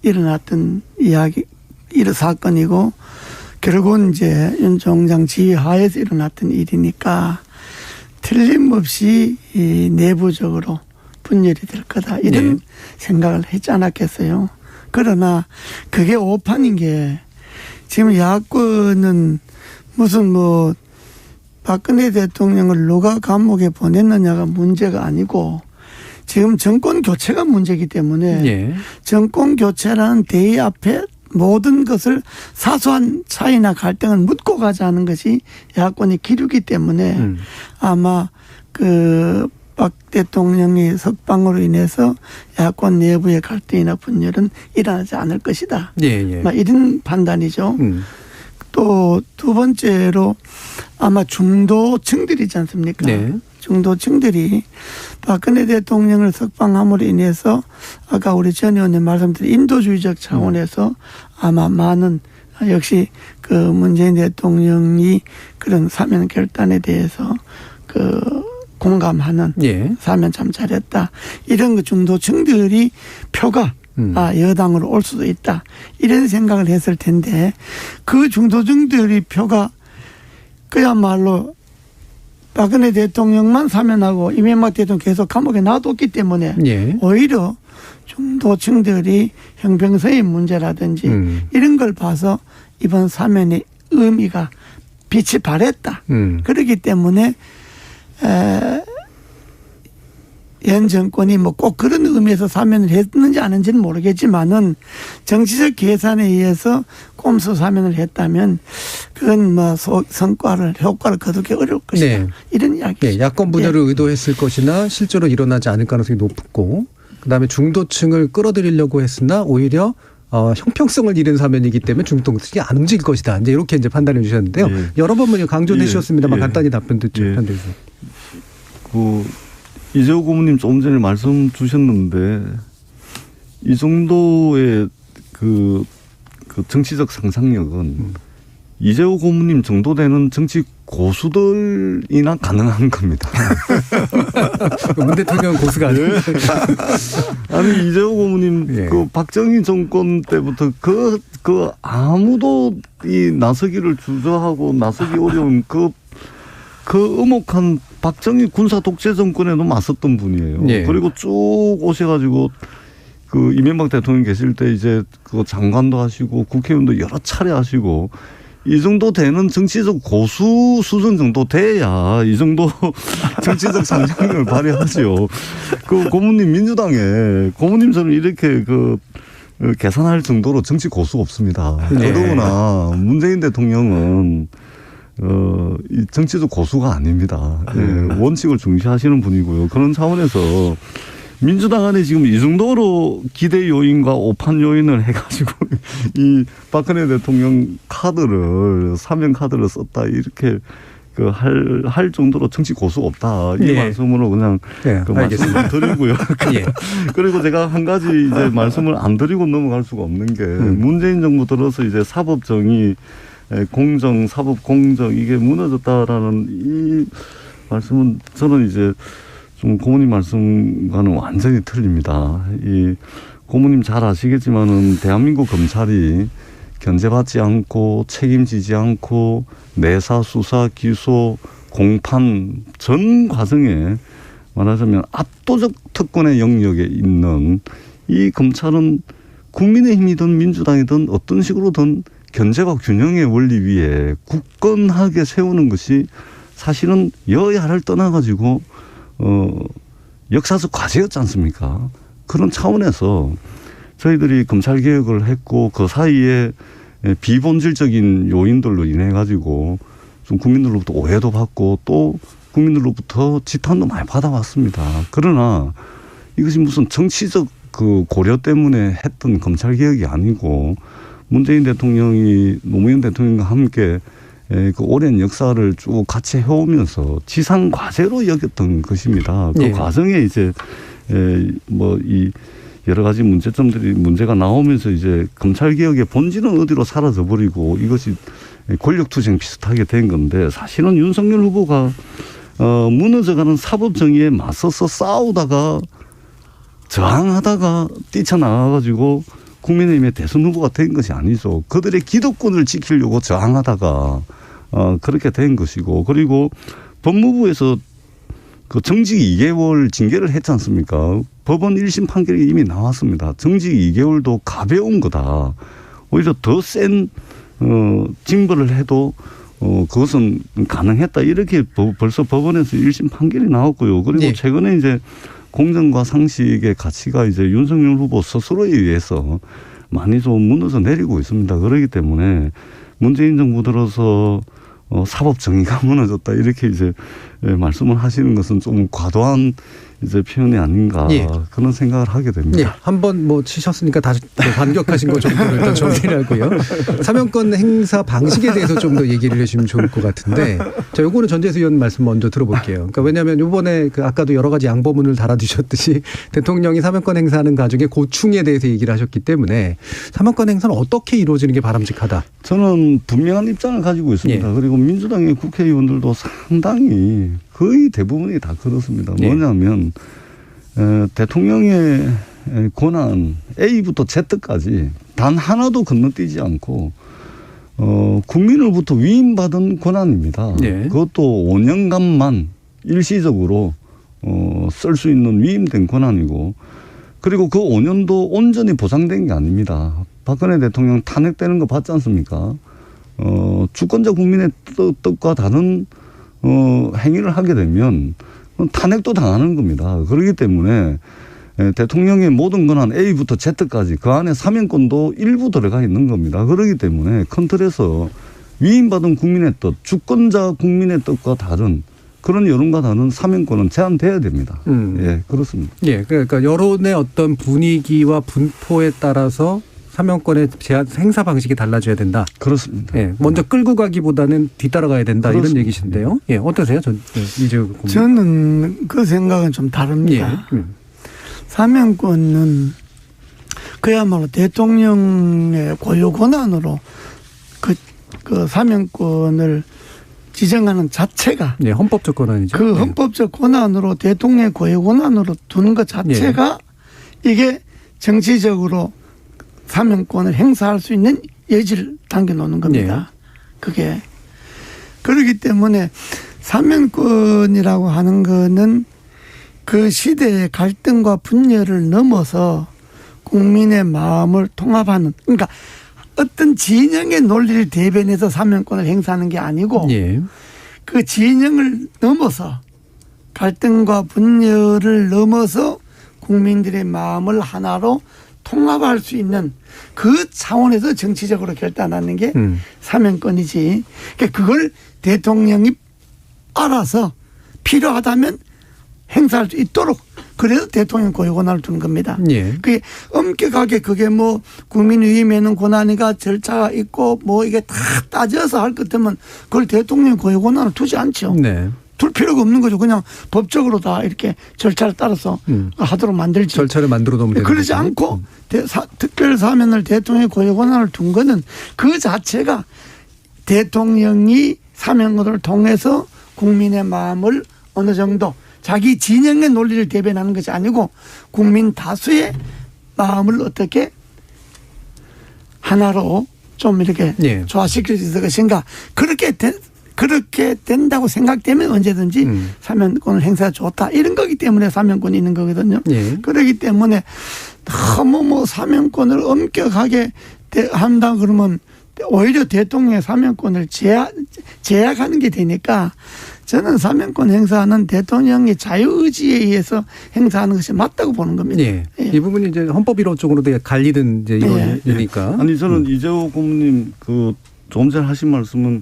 일어났던 이런 사건이고 결국은 이제 윤 총장 지휘 하에서 일어났던 일이니까 틀림없이 내부적으로 분열이 될 거다 이런 생각을 했지 않았겠어요. 그러나 그게 오판인 게 지금 야권은 무슨 박근혜 대통령을 누가 감옥에 보냈느냐가 문제가 아니고 지금 정권 교체가 문제이기 때문에 정권 교체라는 대의 앞에 모든 것을 사소한 차이나 갈등을 묻고 가자는 것이 야권의 기류이기 때문에 아마 박 대통령의 석방으로 인해서 야권 내부의 갈등이나 분열은 일어나지 않을 것이다. 이런 판단이죠. 또 두 번째로 아마 중도층들이지 않습니까? 중도층들이 박근혜 대통령을 석방함으로 인해서 아까 우리 전 의원님 말씀드린 인도주의적 차원에서 아마 많은 역시 문재인 대통령이 그런 사면 결단에 대해서 공감하는 사면 참 잘했다. 이런 중도층들이 표가 여당으로 올 수도 있다. 이런 생각을 했을 텐데 그 중도층들이 표가 그야말로 박근혜 대통령만 사면하고 이명박 대통령 계속 감옥에 놔뒀기 때문에 예. 오히려 중도층들이 형평성의 문제라든지 이런 걸 봐서 이번 사면의 의미가 빛이 발했다. 그렇기 때문에 현 정권이 뭐 꼭 그런 의미에서 사면을 했는지 아닌지는 모르겠지만은 정치적 계산에 의해서 꼼수 사면을 했다면 그건 뭐 효과를 거두기 어려울 것이다. 네. 이런 이야기죠. 예, 야권 분열을 의도했을 것이나 실제로 일어나지 않을 가능성이 높고 그다음에 중도층을 끌어들이려고 했으나 오히려 형평성을 잃은 사면이기 때문에 중도층이 안 움직일 것이다. 이제 이렇게 이제 판단해 주셨는데요. 예. 여러 번은 강조해 주셨습니다만 예. 간단히 답변 듣죠. 예. 편들어서. 이재호 고문님 조금 전에 말씀 주셨는데 이 정도의 그 정치적 상상력은 이재호 고문님 정도 되는 정치 고수들이나 가능한 겁니다. 문 대통령 고수가 아니에요. 아니 이재호 고문님 예. 그 박정희 정권 때부터 그 아무도 이 나서기를 주저하고 나서기 어려운 그 음혹한 박정희 군사 독재 정권에도 맞섰던 분이에요. 예. 그리고 쭉 오셔가지고 그 이명박 대통령 계실 때 이제 그 장관도 하시고 국회의원도 여러 차례 하시고 이 정도 되는 정치적 고수 수준 정도 돼야 이 정도 정치적 상상력을 발휘하죠. 그 고문님 민주당에 고문님처럼 이렇게 계산할 정도로 정치 고수가 없습니다. 네. 더더구나 문재인 대통령은 이 정치적 고수가 아닙니다. 예, 원칙을 중시하시는 분이고요. 그런 차원에서 민주당 안에 지금 이 정도로 기대 요인과 오판 요인을 해가지고 이 박근혜 대통령 카드를 사면 카드를 썼다 이렇게 할 정도로 정치 고수가 없다 이 예. 말씀으로 그냥 예, 말씀을 드리고요. 예. 그리고 제가 한 가지 이제 말씀을 안 드리고 넘어갈 수가 없는 게 문재인 정부 들어서 이제 사법 정의 공정, 사법 공정 이게 무너졌다라는 이 말씀은 저는 이제 좀 고모님 말씀과는 완전히 틀립니다. 이 고모님 잘 아시겠지만은 대한민국 검찰이 견제받지 않고 책임지지 않고 내사, 수사, 기소, 공판 전 과정에 말하자면 압도적 특권의 영역에 있는 이 검찰은 국민의힘이든 민주당이든 어떤 식으로든 견제와 균형의 원리 위에 굳건하게 세우는 것이 사실은 여야를 떠나가지고 역사적 과제였지 않습니까? 그런 차원에서 저희들이 검찰 개혁을 했고 그 사이에 비본질적인 요인들로 인해 가지고 좀 국민들로부터 오해도 받고 또 국민들로부터 지탄도 많이 받아왔습니다. 그러나 이것이 무슨 정치적 그 고려 때문에 했던 검찰 개혁이 아니고 문재인 대통령이 노무현 대통령과 함께 그 오랜 역사를 쭉 같이 해오면서 지상 과제로 여겼던 것입니다. 그 네. 과정에 이제 뭐 이 여러 가지 문제가 나오면서 이제 검찰 개혁의 본질은 어디로 사라져 버리고 이것이 권력투쟁 비슷하게 된 건데 사실은 윤석열 후보가 무너져가는 사법 정의에 맞서서 싸우다가 저항하다가 뛰쳐나와가지고 국민의힘의 대선 후보가 된 것이 아니죠. 그들의 기득권을 지키려고 저항하다가 그렇게 된 것이고 그리고 법무부에서 그 정직 2개월 징계를 했지 않습니까? 법원 1심 판결이 이미 나왔습니다. 정직 2개월도 가벼운 거다. 오히려 더 센 징벌을 해도 그것은 가능했다. 이렇게 벌써 법원에서 1심 판결이 나왔고요. 그리고 네. 최근에 이제 공정과 상식의 가치가 이제 윤석열 후보 스스로에 의해서 많이 좀 무너져 내리고 있습니다. 그렇기 때문에 문재인 정부 들어서 사법 정의가 무너졌다 이렇게 이제 말씀을 하시는 것은 좀 과도한 이제 표현이 아닌가 예. 그런 생각을 하게 됩니다. 예, 한번 뭐 치셨으니까 다시 반격하신 거 정도로 일단 정리를 하고요. 사면권 행사 방식에 대해서 좀 더 얘기를 해주시면 좋을 것 같은데, 자, 요거는 전재수 의원 말씀 먼저 들어볼게요. 그러니까 왜냐하면 요번에 그 아까도 여러 가지 양보문을 달아주셨듯이 대통령이 사면권 행사하는 과정의 고충에 대해서 얘기를 하셨기 때문에 사면권 행사는 어떻게 이루어지는 게 바람직하다. 저는 분명한 입장을 가지고 있습니다. 예. 그리고 민주당의 국회의원들도 상당히 거의 대부분이 다 그렇습니다. 예. 뭐냐면 대통령의 권한 A부터 Z까지 단 하나도 건너뛰지 않고 국민으로부터 위임받은 권한입니다. 예. 그것도 5년간만 일시적으로 쓸 수 있는 위임된 권한이고, 그리고 그 5년도 온전히 보장된 게 아닙니다. 박근혜 대통령 탄핵되는 거 봤지 않습니까? 주권자 국민의 뜻과 다른 행위를 하게 되면 탄핵도 당하는 겁니다. 그렇기 때문에 대통령의 모든 권한 A부터 Z까지 그 안에 사면권도 일부 들어가 있는 겁니다. 그렇기 때문에 큰 틀에서 위임받은 국민의 뜻, 주권자 국민의 뜻과 다른 그런 여론과 다른 사면권은 제한돼야 됩니다. 예, 그렇습니다. 예, 그러니까 여론의 어떤 분위기와 분포에 따라서 사면권의 행사 방식이 달라져야 된다. 그렇습니다. 예, 먼저 끌고 가기보다는 뒤따라가야 된다. 그렇습니다. 이런 얘기신데요. 예, 어떠세요? 이재호 고문. 저는 그 생각은 좀 다릅니다. 예. 사면권은 그야말로 대통령의 고유 권한으로 그 사면권을 지정하는 자체가 예, 헌법적 권한이죠. 그 헌법적 권한으로 대통령의 고유 권한으로 두는 것 자체가 이게 정치적으로 사면권을 행사할 수 있는 여지를 당겨놓는 겁니다. 그게 그렇기 때문에 사면권이라고 하는 거는 그 시대의 갈등과 분열을 넘어서 국민의 마음을 통합하는, 그러니까 어떤 진영의 논리를 대변해서 사면권을 행사하는 게 아니고 예. 그 진영을 넘어서 갈등과 분열을 넘어서 국민들의 마음을 하나로 통합할 수 있는 그 차원에서 정치적으로 결단하는 게 사면권이지. 그러니까 그걸 대통령이 알아서 필요하다면 행사할 수 있도록 그래서 대통령 고유 권한을 두는 겁니다. 예. 그게 엄격하게 그게 뭐 국민의힘에는 권한이가 절차가 있고 뭐 이게 다 따져서 할 것 같으면 그걸 대통령 고유 권한을 두지 않죠. 네. 둘 필요가 없는 거죠. 그냥 법적으로 다 이렇게 절차를 따라서 하도록 만들지. 절차를 만들어 놓으면 되는 그러지 거죠. 않고 특별 사면을 대통령의 고유 권한을 둔 거는 그 자체가 대통령이 사면권을 통해서 국민의 마음을 어느 정도 자기 진영의 논리를 대변하는 것이 아니고 국민 다수의 마음을 어떻게 하나로 좀 이렇게 예. 조화시킬 수 있을 것인가. 그렇게 된다고 생각되면 언제든지 사면권을 행사가 좋다. 이런 거기 때문에 사면권이 있는 거거든요. 예. 그렇기 때문에 너무 뭐 사면권을 엄격하게 한다 그러면 오히려 대통령의 사면권을 제약하는 게 되니까 저는 사면권 행사는 대통령의 자유의지에 의해서 행사하는 것이 맞다고 보는 겁니다. 예. 예. 이 부분이 이제 헌법이론적으로도 갈리는 이제 이론이니까. 아니 저는 이재호 고문님 그 조금 전에 하신 말씀은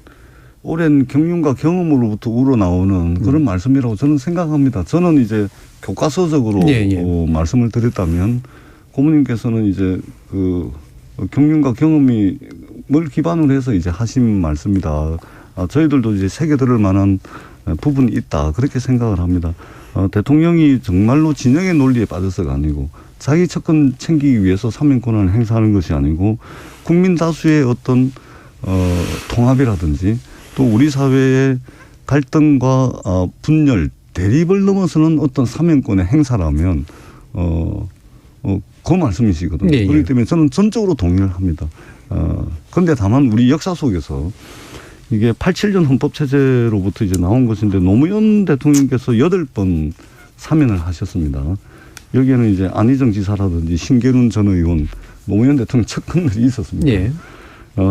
오랜 경륜과 경험으로부터 우러나오는 그런 말씀이라고 저는 생각합니다. 저는 이제 교과서적으로 말씀을 드렸다면 고문님께서는 이제 그 경륜과 경험을 기반으로 해서 이제 하신 말씀이다. 저희들도 이제 새겨들을 만한 부분이 있다. 그렇게 생각을 합니다. 대통령이 정말로 진영의 논리에 빠져서가 아니고 자기 척권 챙기기 위해서 사면권을 행사하는 것이 아니고 국민 다수의 어떤 통합이라든지 또 우리 사회의 갈등과 분열, 대립을 넘어서는 어떤 사면권의 행사라면 그 말씀이시거든요. 네, 그렇기 때문에 저는 전적으로 동의를 합니다. 그런데 다만 우리 역사 속에서 이게 87년 헌법체제로부터 이제 나온 것인데 노무현 대통령께서 8번 사면을 하셨습니다. 여기에는 이제 안희정 지사라든지 신계륜 전 의원, 노무현 대통령 측근들이 있었습니다. 예.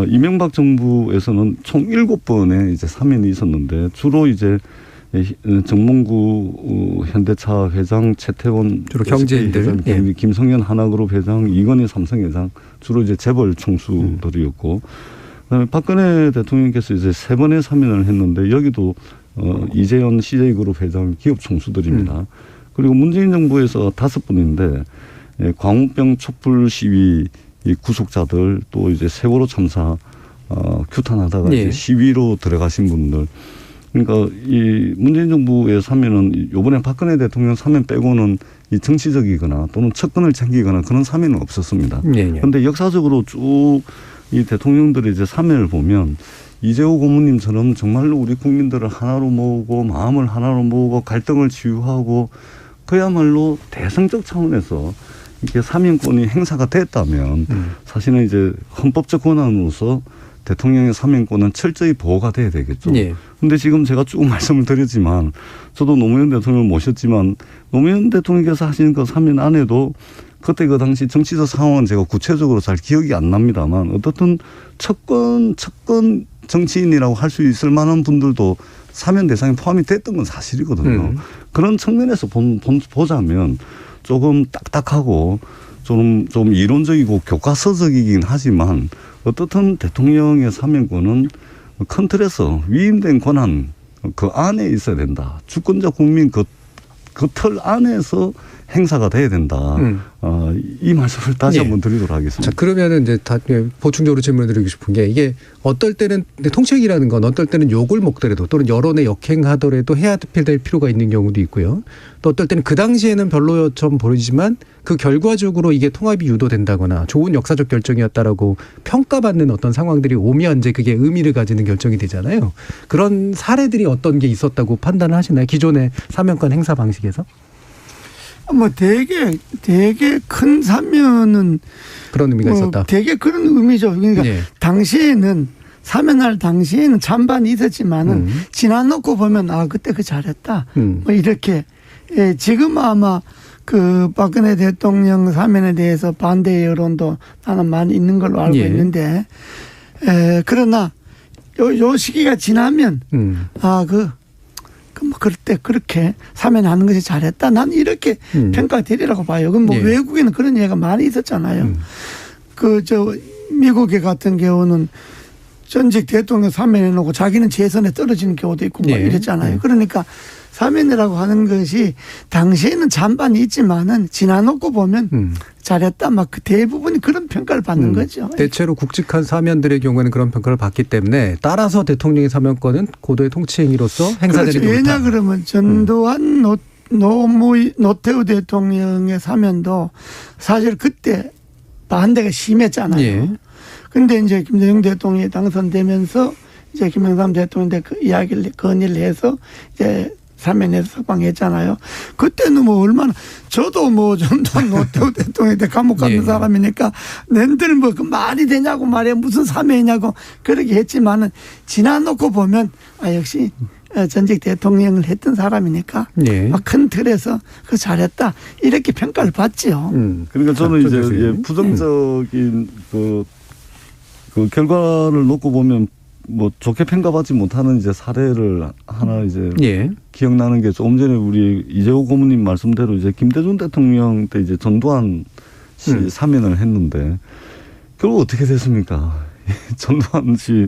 이명박 정부에서는 총 7번의 이제 사면이 있었는데 주로 이제 정몽구 현대차 회장, 최태원 주로 경제인들, 회장, 김성현 하나그룹 회장, 이건희 삼성 회장 주로 이제 재벌 총수들이었고 그다음에 박근혜 대통령께서 이제 3번의 사면을 했는데 여기도 이재현 CJ그룹 회장 기업 총수들입니다. 그리고 문재인 정부에서 5분인데 광우병 촛불 시위 이 구속자들 또 이제 세월호 참사 규탄하다가 이제 시위로 들어가신 분들. 그러니까 이 문재인 정부의 사면은 이번에 박근혜 대통령 사면 빼고는 이 정치적이거나 또는 척근을 챙기거나 그런 사면은 없었습니다. 그런데 역사적으로 쭉 이 대통령들의 이제 사면을 보면 이재호 고문님처럼 정말로 우리 국민들을 하나로 모으고 마음을 하나로 모으고 갈등을 치유하고 그야말로 대승적 차원에서 이렇게 사면권이 행사가 됐다면 사실은 이제 헌법적 권한으로서 대통령의 사면권은 철저히 보호가 돼야 되겠죠. 예. 근데 지금 제가 쭉 말씀을 드렸지만 저도 노무현 대통령을 모셨지만 노무현 대통령께서 하신 그 사면 안에도 그때 그 당시 정치적 상황은 제가 구체적으로 잘 기억이 안 납니다만 어떻든 척권 정치인이라고 할 수 있을 만한 분들도 사면 대상에 포함이 됐던 건 사실이거든요. 그런 측면에서 보자면 조금 딱딱하고 좀 이론적이고 교과서적이긴 하지만 어떻든 대통령의 사면권은 큰 틀에서 위임된 권한 그 안에 있어야 된다. 주권자 국민 그 틀 안에서 행사가 돼야 된다. 이 말씀을 다시 예. 한번 드리도록 하겠습니다. 자, 그러면은 이제 보충적으로 질문을 드리고 싶은 게 이게 어떨 때는 통치력이라는 건 어떨 때는 욕을 먹더라도 또는 여론에 역행하더라도 해야 될 필요가 있는 경우도 있고요. 또 어떨 때는 그 당시에는 별로처럼 보이지만 그 결과적으로 이게 통합이 유도된다거나 좋은 역사적 결정이었다라고 평가받는 어떤 상황들이 오면 이제 그게 의미를 가지는 결정이 되잖아요. 그런 사례들이 어떤 게 있었다고 판단을 하시나요? 기존의 사면권 행사 방식에서? 뭐 되게 큰 사면은 그런 의미가 있었다. 되게 그런 의미죠. 그러니까 예. 당시에는 사면할 당시에는 찬반이 있었지만은 지나놓고 보면 그때 그 잘했다. 뭐 이렇게 지금 아마 그 박근혜 대통령 사면에 대해서 반대 여론도 나는 많이 있는 걸로 알고 예. 있는데 그러나 요 시기가 지나면 뭐 그럴 때 그렇게 사면하는 것이 잘했다. 난 이렇게 평가되리라고 봐요. 그럼 뭐 예. 외국에는 그런 얘기가 많이 있었잖아요. 미국에 같은 경우는 전직 대통령 사면해 놓고 자기는 재선에 떨어지는 경우도 있고 막 예. 이랬잖아요. 그러니까 사면이라고 하는 것이 당시에는 잔반이 있지만은 지나놓고 보면 잘했다. 막 그 대부분이 그런 평가를 받는 거죠. 대체로 굵직한 사면들의 경우에는 그런 평가를 받기 때문에 따라서 대통령의 사면권은 고도의 통치행위로서 행사되는 그렇죠. 게 옳다. 왜냐 그러면 전두환 노태우 대통령의 사면도 사실 그때 반대가 심했잖아요. 예. 근데 이제 김대중 대통령이 당선되면서 이제 김영삼 대통령한테 그 이야기를 건의를 해서 이제 사면에서 석방했잖아요. 그때는 뭐 얼마나 저도 뭐 전두환 노태우 대통령한테 감옥 가는 예. 사람이니까 낸들 뭐 그 말이 되냐고 말이야 무슨 사면이냐고 그렇게 했지만은 지나놓고 보면 역시 전직 대통령을 했던 사람이니까 예. 큰 틀에서 그 잘했다 이렇게 평가를 받지요. 그러니까 저는 이제 전재수님. 부정적인 그 결과를 놓고 보면 뭐 좋게 평가받지 못하는 이제 사례를 하나 이제 예. 기억나는 게 조금 전에 우리 이재호 고모님 말씀대로 이제 김대중 대통령 때 이제 전두환 씨 사면을 했는데 결국 어떻게 됐습니까? 전두환 씨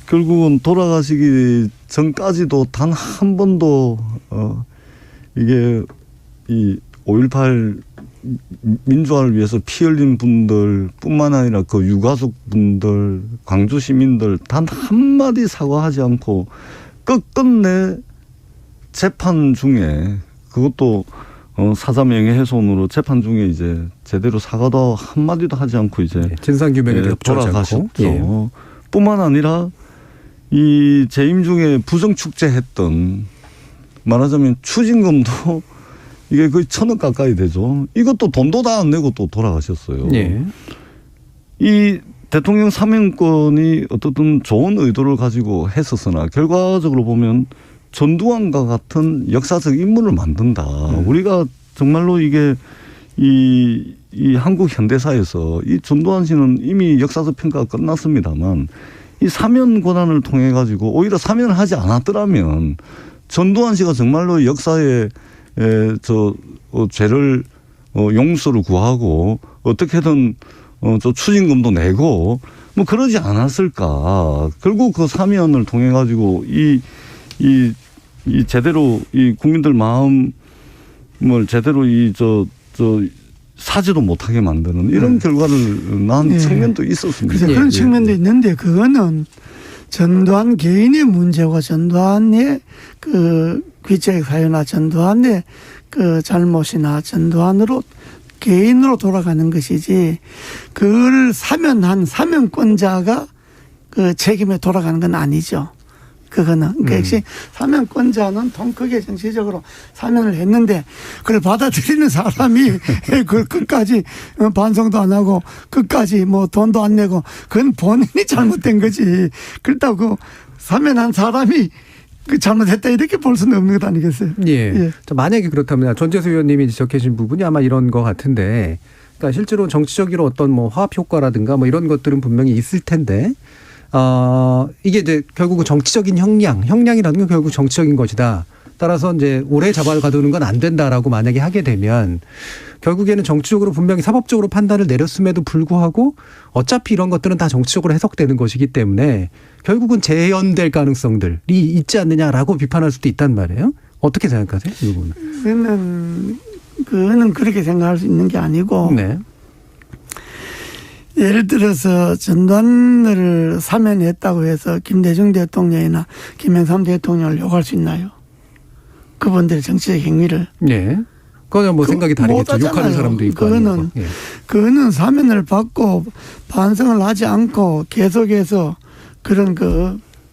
결국은 돌아가시기 전까지도 단 한 번도 이게 이 5.18 민주화를 위해서 피 흘린 분들뿐만 아니라 그 유가족 분들, 광주 시민들 단 한마디 사과하지 않고 끝끝내 재판 중에 그것도 사자명예훼손으로 재판 중에 이제 제대로 사과도 한마디도 하지 않고 이제 진상규명에 협조하지 돌아가셨죠. 않고. 예. 뿐만 아니라 이 재임 중에 부정축제했던 말하자면 추징금도 이게 거의 1,000억 가까이 되죠. 이것도 돈도 다 안 내고 또 돌아가셨어요. 예. 이 대통령 사면권이 어떻든 좋은 의도를 가지고 했었으나 결과적으로 보면 전두환과 같은 역사적 인물을 만든다. 우리가 정말로 이게 이 한국 현대사에서 이 전두환 씨는 이미 역사적 평가가 끝났습니다만 이 사면 권한을 통해 가지고 오히려 사면을 하지 않았더라면 전두환 씨가 정말로 역사에 죄를 용서를 구하고 어떻게든 저 추징금도 내고 뭐 그러지 않았을까. 결국 그 사면을 통해 가지고 이 제대로 이 국민들 마음을 제대로 사지도 못하게 만드는 이런 결과를 낳은 측면도 있었습니다. 그래서 그런 측면도 있는데 그거는 전두환 개인의 문제와 전두환의 그 귀책 사유나 전두환의 그 잘못이나 전두환으로 개인으로 돌아가는 것이지 그걸 사면한 사면권자가 그 책임에 돌아가는 건 아니죠. 그거는. 그러니까 역시 사면권자는 통 크게 정치적으로 사면을 했는데 그걸 받아들이는 사람이 그걸 끝까지 반성도 안 하고 끝까지 뭐 돈도 안 내고 그건 본인이 잘못된 거지. 그렇다고 사면한 사람이 그 잘못했다 이렇게 볼 수는 없는 것 아니겠어요? 예. 예. 자, 만약에 그렇다면 전재수 의원님이 지적하신 부분이 아마 이런 것 같은데, 그러니까 실제로 정치적으로 어떤 뭐 화합 효과라든가 뭐 이런 것들은 분명히 있을 텐데, 이게 이제 결국은 정치적인 형량이라는 건 결국 정치적인 것이다. 따라서 이제 오래 잡아가두는 건 안 된다라고 만약에 하게 되면 결국에는 정치적으로 분명히 사법적으로 판단을 내렸음에도 불구하고 어차피 이런 것들은 다 정치적으로 해석되는 것이기 때문에 결국은 재연될 가능성들이 있지 않느냐라고 비판할 수도 있단 말이에요. 어떻게 생각하세요? 이 부분은? 그거는 그렇게 생각할 수 있는 게 아니고 네. 예를 들어서 전두환을 사면했다고 해서 김대중 대통령이나 김영삼 대통령을 욕할 수 있나요? 그분들의 정치적 행위를. 네. 그거는 뭐 생각이 다르겠죠. 욕하는 사람도 있고. 그거는 사면을 받고 반성을 하지 않고 계속해서 그런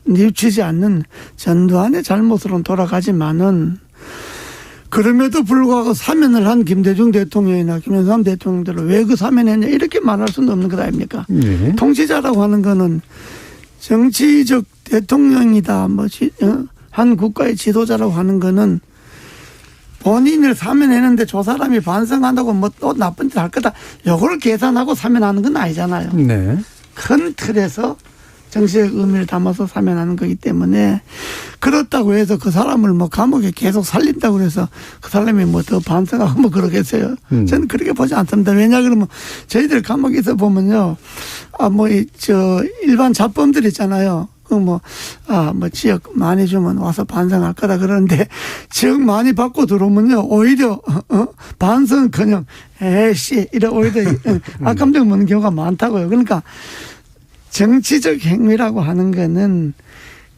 뉘우치지 않는 전두환의 잘못으로는 돌아가지만은 그럼에도 불구하고 사면을 한 김대중 대통령이나 김영삼 대통령들을 왜 그 사면했냐 이렇게 말할 수는 없는 것 아닙니까? 네. 통치자라고 하는 거는 정치적 대통령이다. 한 국가의 지도자라고 하는 거는 본인을 사면했는데 저 사람이 반성한다고 뭐 또 나쁜 짓 할 거다. 이걸 계산하고 사면하는 건 아니잖아요. 네. 큰 틀에서 정치적 의미를 담아서 사면하는 거기 때문에 그렇다고 해서 그 사람을 뭐 감옥에 계속 살린다고 해서 그 사람이 뭐 더 반성하고 뭐 그러겠어요. 저는 그렇게 보지 않습니다. 왜냐 그러면 저희들 감옥에 있어 보면요. 일반 잡범들 있잖아요. 지역 많이 주면 와서 반성할 거다 그러는데 지역 많이 받고 들어오면요. 오히려, 반성은커녕, 에이씨, 이래 오히려 악감정 먹는 경우가 많다고요. 그러니까 정치적 행위라고 하는 거는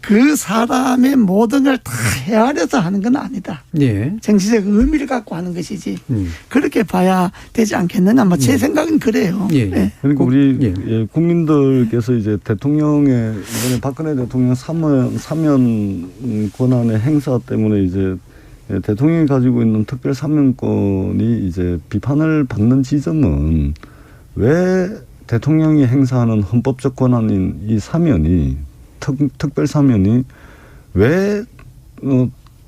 그 사람의 모든 걸 다 헤아려서 하는 건 아니다. 예. 정치적 의미를 갖고 하는 것이지. 그렇게 봐야 되지 않겠느냐. 제 생각은 그래요. 예. 예. 그러니까 우리 국민들께서 이제 대통령의 이번에 박근혜 대통령 사면 권한의 행사 때문에 이제 대통령이 가지고 있는 특별 사면권이 이제 비판을 받는 지점은 왜 대통령이 행사하는 헌법적 권한인 이 사면이 특별 사면이 왜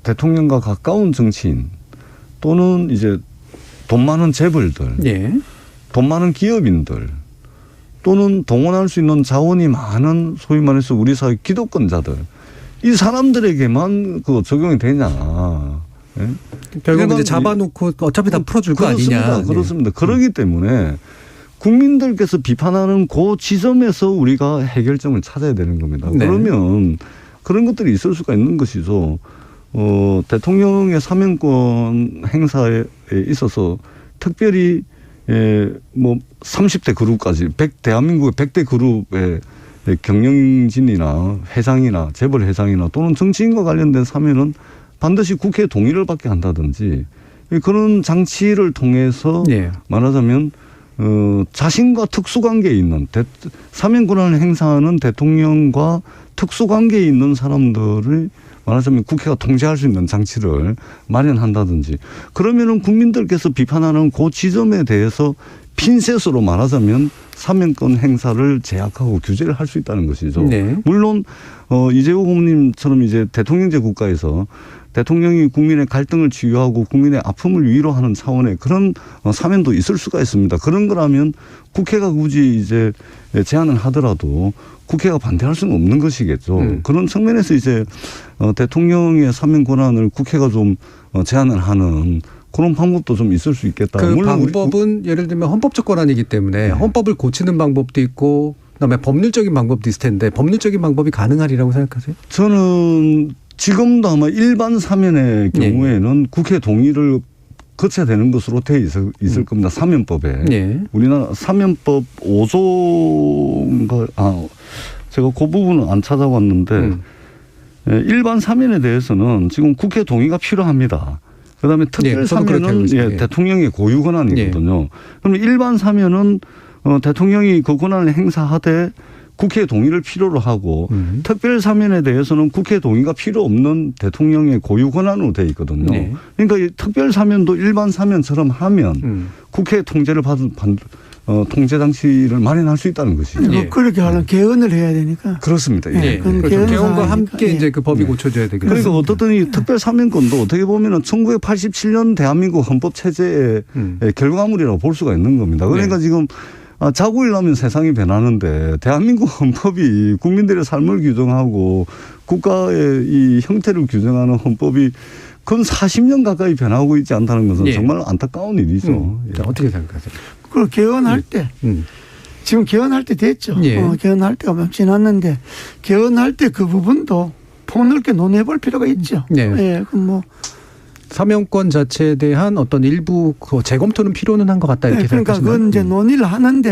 대통령과 가까운 정치인 또는 이제 돈 많은 재벌들, 예. 돈 많은 기업인들 또는 동원할 수 있는 자원이 많은 소위 말해서 우리 사회 기득권자들 이 사람들에게만 적용이 되냐? 예? 결국 이제 잡아놓고 어차피 다 풀어줄 거 아니냐? 그렇습니다. 그렇기 때문에. 국민들께서 비판하는 그 지점에서 우리가 해결점을 찾아야 되는 겁니다. 네. 그러면 그런 것들이 있을 수가 있는 것이죠. 대통령의 사면권 행사에 있어서 특별히 30대 그룹까지 대한민국의 100대 그룹의 경영진이나 회장이나 재벌 회장이나 또는 정치인과 관련된 사면은 반드시 국회 동의를 받게 한다든지 그런 장치를 통해서 말하자면 자신과 특수관계에 있는 사면 권한을 행사하는 대통령과 특수관계에 있는 사람들을 말하자면 국회가 통제할 수 있는 장치를 마련한다든지 그러면은 국민들께서 비판하는 그 지점에 대해서 핀셋으로 말하자면 사면권 행사를 제약하고 규제를 할 수 있다는 것이죠. 네. 물론 이재호 고문님처럼 이제 대통령제 국가에서 대통령이 국민의 갈등을 치유하고 국민의 아픔을 위로하는 차원의 그런 사면도 있을 수가 있습니다. 그런 거라면 국회가 굳이 이제 제안을 하더라도 국회가 반대할 수는 없는 것이겠죠. 그런 측면에서 이제 대통령의 사면 권한을 국회가 좀 제안을 하는 그런 방법도 좀 있을 수 있겠다. 그 방법은 예를 들면 헌법적 권한이기 때문에 헌법을 고치는 방법도 있고 그다음에 법률적인 방법도 있을 텐데 법률적인 방법이 가능하리라고 생각하세요? 저는 지금도 아마 일반 사면의 경우에는 국회 동의를 거쳐야 되는 것으로 되어 있을 겁니다. 사면법에. 우리나라 사면법 5조인가 제가 그 부분은 안 찾아봤는데 일반 사면에 대해서는 지금 국회 동의가 필요합니다. 그다음에 특별 사면은 대통령의 고유 권한이거든요. 그러면 일반 사면은 대통령이 그 권한을 행사하되 국회 동의를 필요로 하고 특별 사면에 대해서는 국회 동의가 필요 없는 대통령의 고유 권한으로 돼 있거든요. 네. 그러니까 이 특별 사면도 일반 사면처럼 하면 국회 통제를 받은 통제 장치를 마련할 수 있다는 것이죠. 예. 그렇게 하려면 개헌을 해야 되니까. 그렇습니다. 예. 예. 그건 그렇죠. 개헌 개헌과 사항이니까. 함께 예. 이제 그 법이 고쳐져야 되겠죠. 그러니까 어떻든 이 특별 사면권도 어떻게 보면은 1987년 대한민국 헌법 체제의 결과물이라고 볼 수가 있는 겁니다. 그러니까 네. 지금 자고 일어나면 세상이 변하는데 대한민국 헌법이 국민들의 삶을 규정하고 국가의 이 형태를 규정하는 헌법이 근 40년 가까이 변하고 있지 않다는 것은 예. 정말 안타까운 일이죠. 예. 자, 어떻게 생각하세요? 그리고 개헌할 때 지금 개헌할 때 됐죠. 예. 개헌할 때가 몇 지났는데 개헌할 때 그 부분도 폭넓게 논의해볼 필요가 있죠. 네. 예, 그럼 뭐 사면권 자체에 대한 어떤 일부 그 재검토는 필요는 한 것 같다 이렇게 그러니까 생각하시나요? 그건 이제 논의를 하는데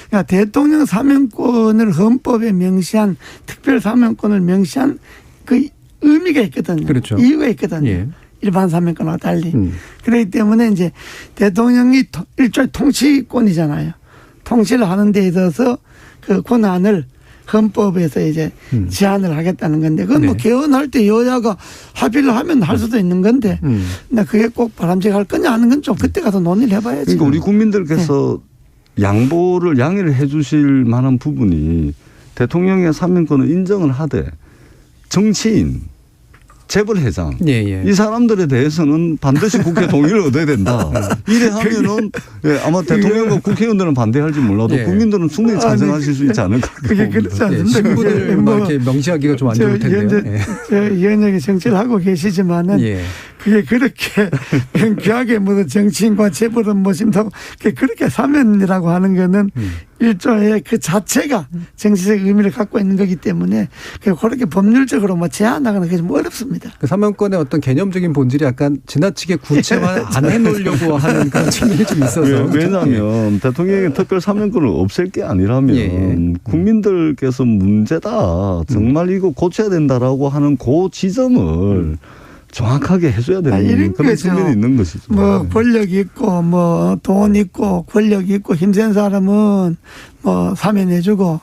그러니까 대통령 사면권을 헌법에 명시한 특별 사면권을 명시한 그 의미가 있거든요. 그렇죠. 이유가 있거든요. 예. 일반 사면권과 달리. 그렇기 때문에 이제 대통령이 일종의 통치권이잖아요. 통치를 하는 데 있어서 그 권한을 헌법에서 이제 제한을 하겠다는 건데 그건 뭐 네. 개헌할 때 여야가 합의를 하면 할 수도 있는 건데 근데 그게 꼭 바람직할 거냐 하는 건 좀 그때 가서 논의를 해봐야지. 그러니까 우리 국민들께서 양해를 해 주실 만한 부분이 대통령의 사면권을 인정을 하되 정치인, 재벌회장 예. 이 사람들에 대해서는 반드시 국회 동의를 얻어야 된다. 이래 하면은 아마 대통령과 국회의원들은 반대할지 몰라도 예. 국민들은 충분히 찬성하실 수 있지 않을까. 그게 그렇지 예, 않습니다. 신분을 뭐 이렇게 명시하기가 좀 안 좋을 텐데요. 위원장이 정치를 하고 계시지만은 예. 그게 그렇게 명쾌하게 무슨 정치인과 재벌을 모신다고 그렇게 사면이라고 하는 거는 일종의 그 자체가 정치적 의미를 갖고 있는 거기 때문에 그렇게 법률적으로 뭐 제한하거나 그게 좀 어렵습니다. 그 사면권의 어떤 개념적인 본질이 약간 지나치게 구체화 안 해놓으려고 하는 그런 측면이 좀 있어서. 왜냐하면 대통령의 특별 사면권을 없앨 게 아니라면 예. 국민들께서 문제다. 정말 이거 고쳐야 된다라고 하는 그 지점을 정확하게 해줘야 되는 이런 그런 거죠. 측면이 있는 것이죠. 뭐 권력 있고 뭐 돈 있고 권력 있고 힘센 사람은 뭐 사면해주고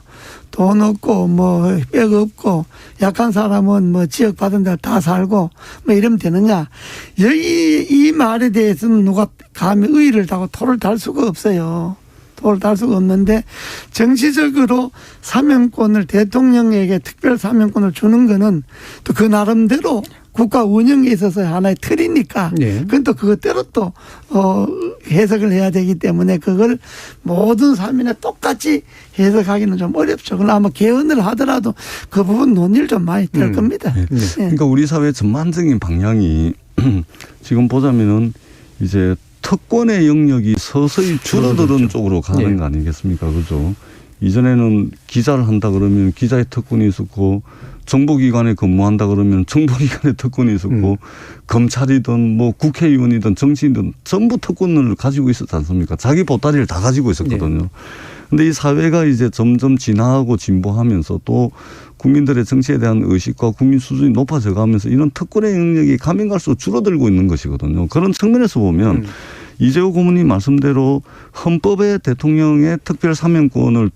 돈 없고 뭐 백 없고 약한 사람은 뭐 지역 받은 데 다 살고 뭐 이러면 되느냐. 여기 이 말에 대해서는 누가 감히 의의를 다고 토를 달 수가 없어요. 토를 달 수가 없는데 정치적으로 사면권을 대통령에게 특별 사면권을 주는 거는 또 그 나름대로 국가 운영에 있어서 하나의 틀이니까 예. 그건 또 그것대로 또 해석을 해야 되기 때문에 그걸 모든 사면에 똑같이 해석하기는 좀 어렵죠. 그러나 아마 개헌을 하더라도 그 부분 논의를 좀 많이 될 겁니다. 예. 그러니까 우리 사회의 전반적인 방향이 지금 보자면은 이제 특권의 영역이 서서히 줄어드는 쪽으로 가는 거 아니겠습니까? 그죠? 이전에는 기자를 한다 그러면 기자의 특권이 있었고 정보기관에 근무한다 그러면 정보기관의 특권이 있었고 검찰이든 뭐 국회의원이든 정치인이든 전부 특권을 가지고 있었지 않습니까? 자기 보따리를 다 가지고 있었거든요. 근데 이 사회가 이제 점점 진화하고 진보하면서 또 국민들의 정치에 대한 의식과 국민 수준이 높아져 가면서 이런 특권의 영역이 가면 갈수록 줄어들고 있는 것이거든요. 그런 측면에서 보면 이재호 고문님 말씀대로 헌법에 대통령의 특별 사면권을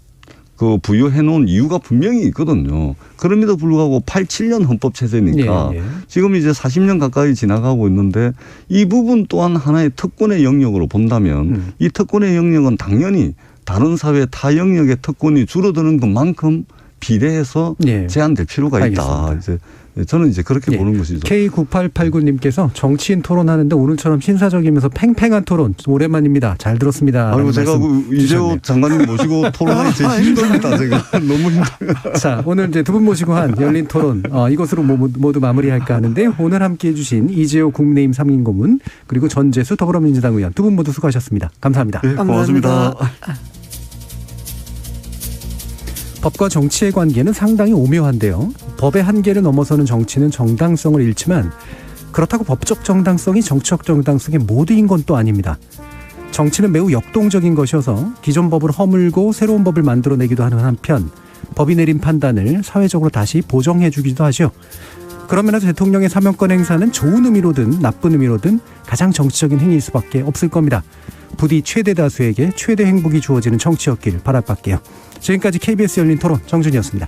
그 부여해 놓은 이유가 분명히 있거든요. 그럼에도 불구하고 87년 헌법 체제니까 지금 이제 40년 가까이 지나가고 있는데 이 부분 또한 하나의 특권의 영역으로 본다면 이 특권의 영역은 당연히 다른 사회 타 영역의 특권이 줄어드는 것만큼 비례해서 제한될 필요가 있다. 알겠습니다. 이제 저는 이제 그렇게 보는 것이죠. K9889님께서 정치인 토론하는데 오늘처럼 신사적이면서 팽팽한 토론 오랜만입니다. 잘 들었습니다. 아이고 제가 그 이재호 장관님 모시고 토론하기 제일 힘듭니다. 제가 너무 힘들어요. 자, 오늘 이제 두 분 모시고 한 열린 토론 이것으로 모두 마무리할까 하는데 오늘 함께해 주신 이재호 국민의힘 상임고문 그리고 전재수 더불어민주당 의원 두 분 모두 수고하셨습니다. 감사합니다. 네, 고맙습니다. 법과 정치의 관계는 상당히 오묘한데요. 법의 한계를 넘어서는 정치는 정당성을 잃지만 그렇다고 법적 정당성이 정치적 정당성의 모두인 건 또 아닙니다. 정치는 매우 역동적인 것이어서 기존 법을 허물고 새로운 법을 만들어내기도 하는 한편 법이 내린 판단을 사회적으로 다시 보정해 주기도 하죠. 그러면서 대통령의 사면권 행사는 좋은 의미로든 나쁜 의미로든 가장 정치적인 행위일 수밖에 없을 겁니다. 부디 최대 다수에게 최대 행복이 주어지는 정치였길 바랄 밖에요. 지금까지 KBS 열린 토론 정준이었습니다.